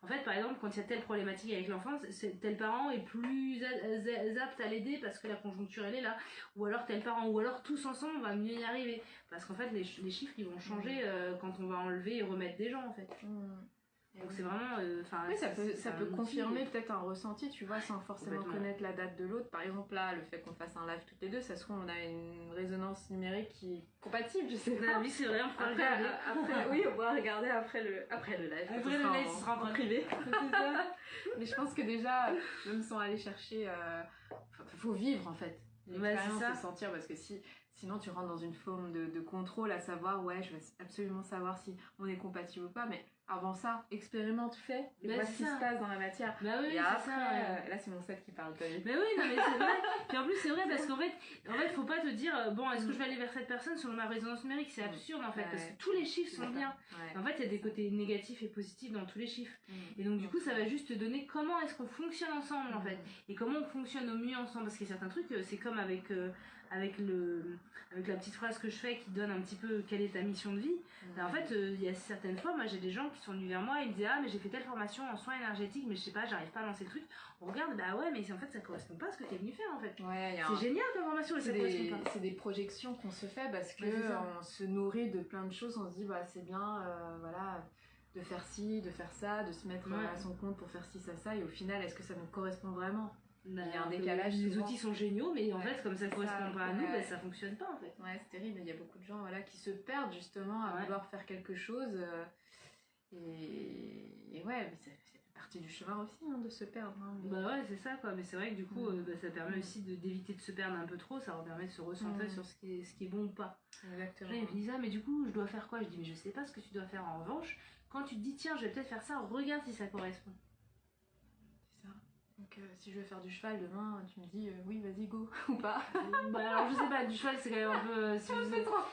en fait par exemple quand il y a telle problématique avec l'enfant, tel parent est plus apte à l'aider parce que la conjoncture elle est là, ou alors tel parent, ou alors tous ensemble on va mieux y arriver, parce qu'en fait les chiffres ils vont changer quand on va enlever et remettre des gens en fait. Donc c'est vraiment... oui, ça peut confirmer peut-être un ressenti, tu vois, sans forcément connaître la date de l'autre. Par exemple, là, le fait qu'on fasse un live toutes les deux, ça se trouve, on a une résonance numérique qui est compatible, je sais pas. Oui, c'est vrai, on peut regarder. Oui, on pourra regarder après le live. Après le live, ce sera en privé. C'est ça. Mais je pense que déjà, même sans aller chercher... faut vivre, en fait. L'expérience, c'est sentir, parce que sinon tu rentres dans une forme de contrôle, à savoir, je veux absolument savoir si on est compatible ou pas, mais avant ça, expérimente, fais, et vois ce qui se passe dans la matière. Oui, et après, là c'est mon set qui parle, t'as vu. Mais oui, non mais c'est vrai. Puis en plus c'est vrai parce qu'en fait, faut pas te dire, bon, est-ce que je vais aller vers cette personne selon ma résonance numérique, c'est absurde en fait, parce que tous les chiffres sont bien. En fait, il y a des côtés négatifs et positifs dans tous les chiffres. Et donc du coup, ça va juste te donner comment est-ce qu'on fonctionne ensemble en fait, et comment on fonctionne au mieux ensemble, parce qu'il y a certains trucs, c'est comme avec la petite phrase que je fais qui donne un petit peu quelle est ta mission de vie. En fait, il y a certaines fois, moi j'ai des gens qui sont venus vers moi et ils me disaient, ah mais j'ai fait telle formation en soins énergétiques, mais je sais pas, j'arrive pas à lancer le truc. On regarde, mais en fait ça correspond pas à ce que t'es venu faire en fait. C'est génial ta formation, ça correspond pas. C'est des projections qu'on se fait parce que on se nourrit de plein de choses, on se dit c'est bien, voilà, de faire ci, de faire ça, de se mettre à son compte pour faire ci, ça, et au final, est-ce que ça nous correspond vraiment? Il y a un décalage. Les outils sont géniaux, mais en fait, comme ça ne correspond pas à nous, ça fonctionne pas en fait. Ouais, c'est terrible. Il y a beaucoup de gens qui se perdent justement à vouloir faire quelque chose. Et mais ça fait partie du chemin aussi de se perdre. C'est ça quoi. Mais c'est vrai que du coup, ça permet aussi d'éviter de se perdre un peu trop. Ça permet de se recentrer sur ce qui est bon ou pas. Exactement. Là, il me dit ça, mais du coup, je dois faire quoi? Je dis, mais je sais pas ce que tu dois faire. En revanche, quand tu te dis, tiens, je vais peut-être faire ça, regarde si ça correspond. Donc si je veux faire du cheval demain, tu me dis oui vas-y go ou pas? Alors je sais pas, du cheval c'est quand même un peu... trop.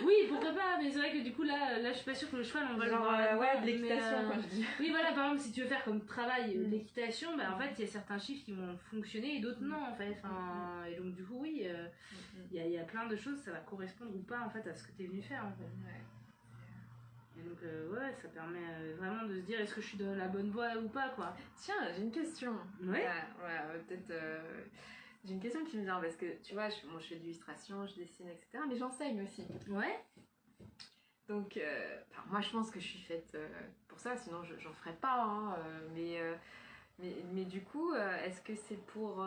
Oui pourquoi pas, mais c'est vrai que du coup là je suis pas sûre que le cheval on va le voir de l'équitation quoi je dis. Oui voilà, par exemple si tu veux faire comme travail l'équitation, en fait il y a certains chiffres qui vont fonctionner et d'autres non en fait. Et donc du coup oui, il y a plein de choses, ça va correspondre ou pas en fait à ce que tu es venu faire en fait. Et donc ça permet vraiment de se dire est-ce que je suis dans la bonne voie ou pas quoi. Tiens, j'ai une question. Peut-être j'ai une question qui me vient parce que tu vois, je fais de l'illustration, je dessine, etc. Mais j'enseigne aussi. Donc moi je pense que je suis faite pour ça, sinon j'en ferais pas. Mais du coup, est-ce que c'est pour...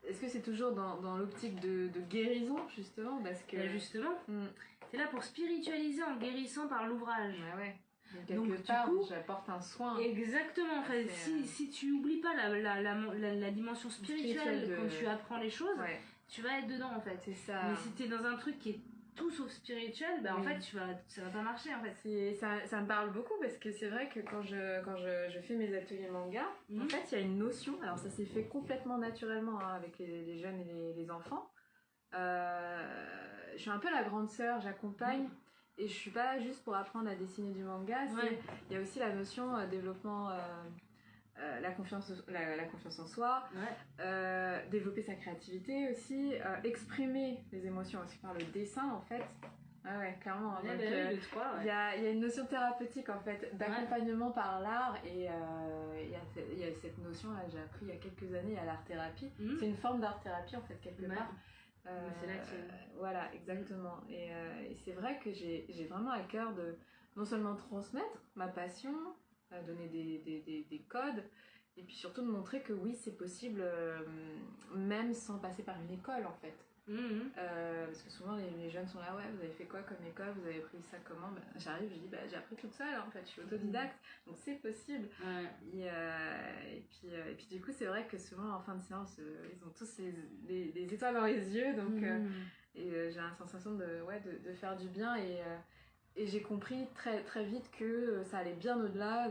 Est-ce que c'est toujours dans l'optique de guérison, justement parce que... justement, t'es là pour spiritualiser en guérissant par l'ouvrage. Donc part, j'apporte un soin. Exactement, en fait, si tu oublies pas la dimension spirituelle quand tu apprends les choses, tu vas être dedans en fait. C'est ça. Mais si t'es dans un truc qui est tout sauf spirituel, en fait ça va pas marcher en fait. Ça me parle beaucoup parce que c'est vrai que quand je fais mes ateliers manga, en fait il y a une notion, alors ça s'est fait complètement naturellement avec les jeunes et les enfants. Je suis un peu la grande sœur, j'accompagne. Et je suis pas là juste pour apprendre à dessiner du manga, il y a aussi la notion développement, la confiance en soi, développer sa créativité aussi, exprimer les émotions aussi par le dessin en fait. Clairement. Il y a une notion thérapeutique en fait, d'accompagnement par l'art et il y a cette notion là que j'ai appris il y a quelques années à l'art thérapie. C'est une forme d'art thérapie en fait quelque part. C'est là que voilà, exactement. Et c'est vrai que j'ai vraiment à cœur de non seulement transmettre ma passion, donner des codes, et puis surtout de montrer que oui, c'est possible, même sans passer par une école en fait. Parce que souvent les jeunes sont là, vous avez fait quoi comme école, vous avez appris ça comment? J'arrive, je dis j'ai appris toute seule en fait, je suis autodidacte, donc c'est possible. Et puis du coup c'est vrai que souvent en fin de séance ils ont tous les étoiles dans les yeux, donc j'ai la sensation de faire du bien, et j'ai compris très, très vite que ça allait bien au-delà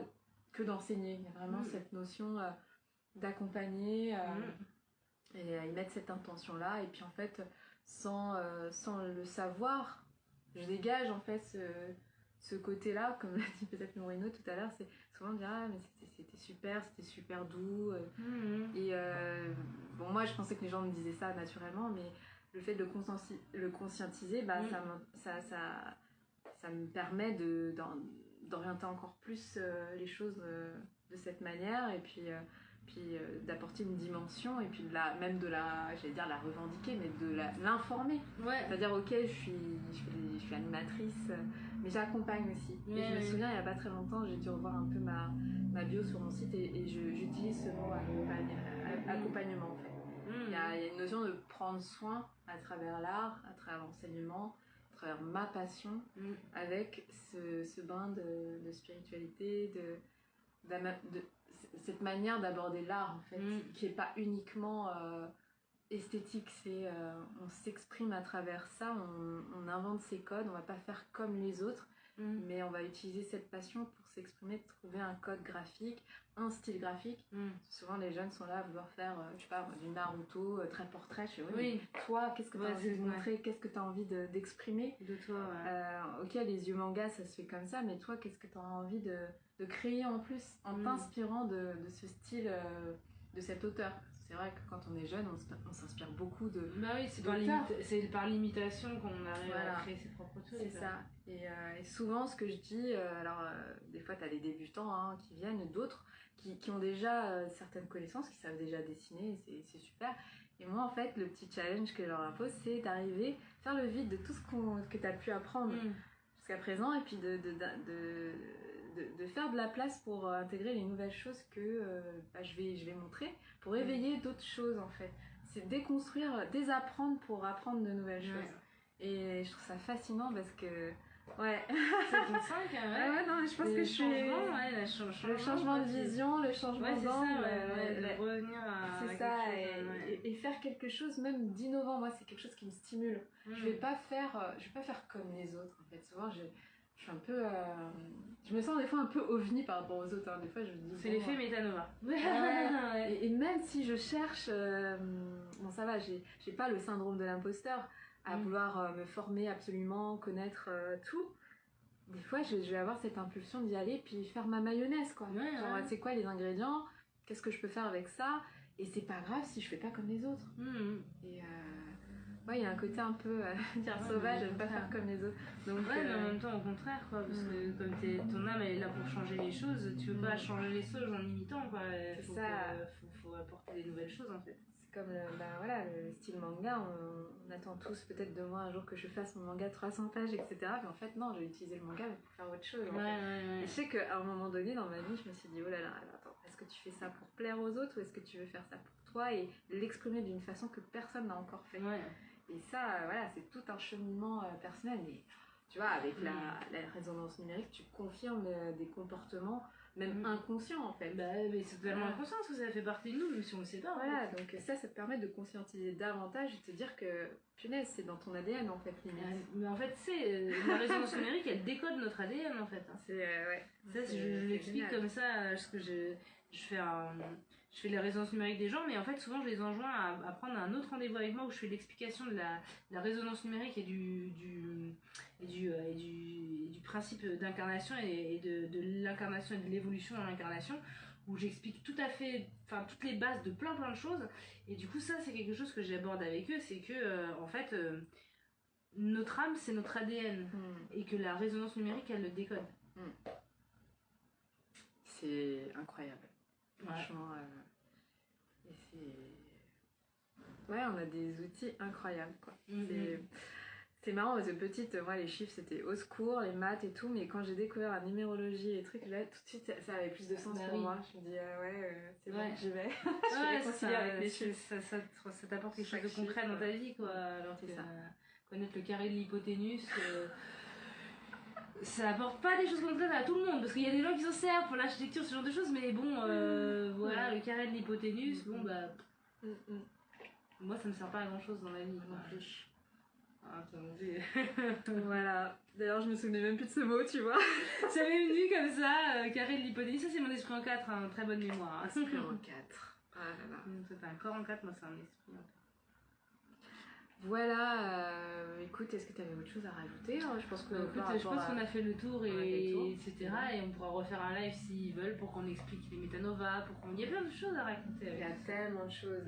que d'enseigner. Il y a vraiment cette notion d'accompagner et y mettre cette intention-là. Et puis en fait, sans le savoir, je dégage en fait ce côté-là, comme l'a dit peut-être Moreno tout à l'heure, c'est souvent dire ah mais c'était super doux. Et bon moi je pensais que les gens me disaient ça naturellement, mais le fait de le conscientiser, bah ça me permet d'orienter encore plus les choses de cette manière, et puis d'apporter une dimension, et puis même de j'allais dire la revendiquer, mais de l'informer. Ouais. C'est-à-dire, ok, je suis animatrice, mais j'accompagne aussi. Et je me souviens, il n'y a pas très longtemps, j'ai dû revoir un peu ma bio sur mon site, et j'utilise ce mot accompagnement, en fait. Il y a une notion de prendre soin à travers l'art, à travers l'enseignement, à travers ma passion, avec ce bain de spiritualité, de cette manière d'aborder l'art, en fait, qui n'est pas uniquement esthétique, c'est on s'exprime à travers ça, on invente ses codes, on va pas faire comme les autres, mais on va utiliser cette passion pour s'exprimer, trouver un code graphique, un style graphique. Souvent les jeunes sont là à vouloir faire, je sais pas, du Naruto, très portrait. Je sais, oui. Toi, qu'est-ce que tu as envie de montrer, qu'est-ce que tu as envie d'exprimer de toi, ok, les yeux manga, ça se fait comme ça, mais toi, qu'est-ce que tu as envie de créer en plus, en t'inspirant de ce style, de cet auteur. C'est vrai que quand on est jeune, on s'inspire beaucoup de. Bah oui, c'est par l'imitation qu'on arrive à créer ses propres trucs. C'est ça. Et souvent, ce que je dis, des fois, tu as des débutants qui viennent, d'autres qui ont déjà certaines connaissances, qui savent déjà dessiner, c'est super. Et moi, en fait, le petit challenge que je leur impose, c'est d'arriver, faire le vide de tout ce que tu as pu apprendre jusqu'à présent, et puis de faire de la place pour intégrer les nouvelles choses que je vais montrer, pour éveiller d'autres choses, en fait. C'est déconstruire, désapprendre pour apprendre de nouvelles choses. Et je trouve ça fascinant parce que... Ouais. C'est ton 5, ouais. Ouais, non, je pense que je suis... Le changement de vision, le changement d'angle. De revenir à... C'est ça, et faire quelque chose même d'innovant. Moi, c'est quelque chose qui me stimule. Je vais pas faire comme les autres, en fait. Souvent, je suis un peu... je me sens des fois un peu ovni par rapport aux autres. Des fois, je me dis... C'est l'effet Métanova. Et même si je cherche... bon, ça va, j'ai pas le syndrome de l'imposteur à vouloir me former absolument, connaître tout. Des fois, je vais avoir cette impulsion d'y aller, puis faire ma mayonnaise, quoi. Genre, c'est quoi les ingrédients? Qu'est-ce que je peux faire avec ça? Et c'est pas grave si je fais pas comme les autres. Et il y a un côté un peu sauvage, j'aime pas faire comme les autres. Donc, mais en même temps, au contraire, quoi, parce que comme ton âme elle est là pour changer les choses, tu veux pas changer les choses en imitant, quoi. Faut apporter des nouvelles choses, en fait. Comme le style manga, on attend tous peut-être de moi un jour que je fasse mon manga de 300 pages, etc. Mais en fait, non, j'ai utilisé le manga pour faire autre chose. Et je sais qu'à un moment donné dans ma vie, je me suis dit, oh là là, attends, est-ce que tu fais ça pour plaire aux autres ou est-ce que tu veux faire ça pour toi et l'exprimer d'une façon que personne n'a encore fait. Et ça, c'est tout un cheminement personnel. Et tu vois, avec la résonance numérique, tu confirmes des comportements même inconscient, en fait. Mais c'est totalement inconscient parce que ça fait partie de nous, même si on le sait pas. Donc ça te permet de conscientiser davantage et de te dire que, punaise, c'est dans ton ADN, en fait, limite. Mais en fait, la résonance numérique, elle décode notre ADN, en fait. Je l'explique comme ça, parce que je fais la résonance numérique des gens, mais en fait, souvent, je les enjoins à prendre un autre rendez-vous avec moi où je fais l'explication de la résonance numérique et du principe d'incarnation et de l'incarnation et de l'évolution dans l'incarnation, où j'explique tout à fait, toutes les bases de plein de choses. Et du coup, ça, c'est quelque chose que j'aborde avec eux, c'est que, en fait, notre âme, c'est notre ADN, et que la résonance numérique, elle le décode. C'est incroyable. Franchement, on a des outils incroyables, quoi. C'est marrant parce que petite, moi les chiffres c'était au secours, les maths et tout, mais quand j'ai découvert la numérologie et les trucs, là tout de suite ça avait plus de sens pour moi. Je me dis c'est bon, j'y vais. Je vais concilier avec les chiffres. Ça t'apporte quelque chose de concret dans ta vie, quoi. Alors que connaître le carré de l'hypoténuse, ça apporte pas des choses concrètes à tout le monde, parce qu'il y a des gens qui s'en servent pour l'architecture, ce genre de choses, mais bon, le carré de l'hypoténuse, moi ça me sert pas à grand chose dans la vie non plus. Voilà. D'ailleurs, je me souvenais même plus de ce mot, tu vois. Ça m'est venu comme ça, carré de l'hypoténuse. Ça, c'est mon esprit en 4, très bonne mémoire. Esprit en 4. Ah là là. C'est un corps en 4, moi, c'est un esprit en 4. Voilà, écoute, est-ce que tu avais autre chose à rajouter, hein? Je pense que Je pense qu'on a fait le tour, etc. Ouais. Et on pourra refaire un live s'ils veulent pour qu'on explique les métanovas, il y a plein de choses à raconter. Il y a tellement de choses,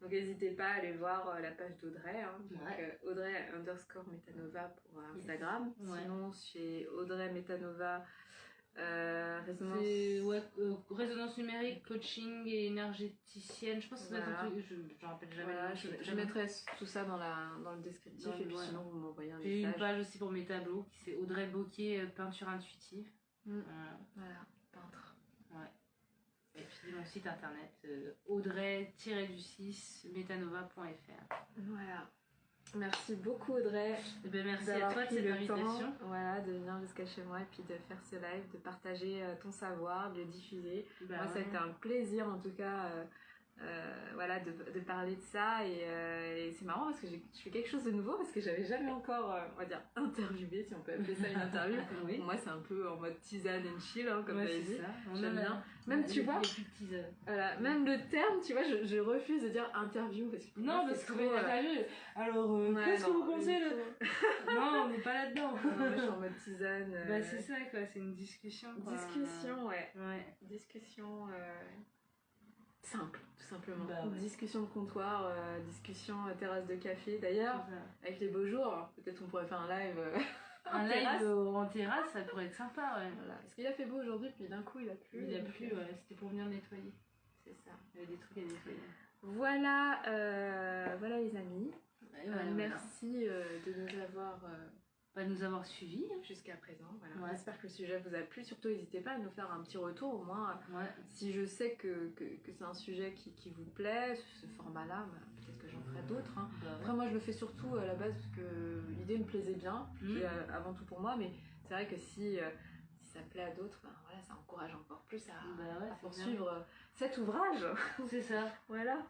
donc n'hésitez pas à aller voir la page d'Audrey, hein, donc Audrey_Metanova pour Instagram. Yes. Ouais. Sinon, chez Audrey Metanova, résonance... résonance numérique, coaching et énergéticienne. Je pense que c'est un truc, je me rappelle jamais. Voilà, je mettrai tout ça dans le descriptif et puis sinon vous m'envoyez un message. J'ai une page aussi pour mes tableaux qui c'est Audrey Bocquet, peinture intuitive. Voilà, peintre. Ouais. Et puis mon site internet audrey-metanova.fr. Voilà. Merci beaucoup Audrey. Et merci à toi de cette invitation. Voilà, de venir jusqu'à chez moi et puis de faire ce live, de partager ton savoir, de le diffuser. Moi ça a été un plaisir en tout cas de parler de ça et c'est marrant parce que je fais quelque chose de nouveau parce que j'avais jamais encore, on va dire, interviewé, si on peut appeler ça une interview. Oui. Pour moi c'est un peu en mode tisane and chill, hein, comme tu avais dit. J'aime bien. Même tu vois, voilà, même le terme, tu vois, je refuse de dire interview parce que non, parce que interview. Alors, qu'est-ce que vous pensez non, on n'est pas là-dedans. Moi, je suis en mode tisane. C'est ça, quoi. C'est une discussion. Quoi. Discussion, ouais. Discussion simple, tout simplement. Discussion de comptoir, discussion terrasse de café. D'ailleurs, avec les beaux jours, peut-être on pourrait faire un live. Un live en terrasse, ça pourrait être sympa, ouais. Voilà. Parce qu'il a fait beau aujourd'hui, puis d'un coup il a plu. Il a plu, ouais. C'était pour venir nettoyer. C'est ça. Il y avait des trucs à nettoyer. Voilà, voilà les amis. Voilà, merci de nous avoir suivis jusqu'à présent. Voilà. J'espère que le sujet vous a plu. Surtout, n'hésitez pas à nous faire un petit retour. Au moins, si je sais que c'est un sujet qui vous plaît, ce format-là, peut-être que j'en ferai d'autres. Hein. Après, moi, je le fais surtout à la base parce que l'idée me plaisait bien, et, avant tout pour moi. Mais c'est vrai que si ça plaît à d'autres, voilà, ça encourage encore plus à poursuivre cet ouvrage. C'est ça. Voilà.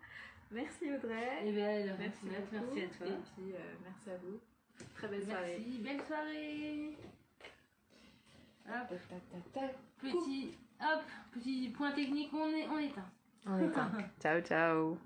Merci Audrey. Et merci à toi. Et puis merci à vous. Très belle soirée. Merci, belle soirée. Hop. Petit point technique, on éteint. Ciao, ciao.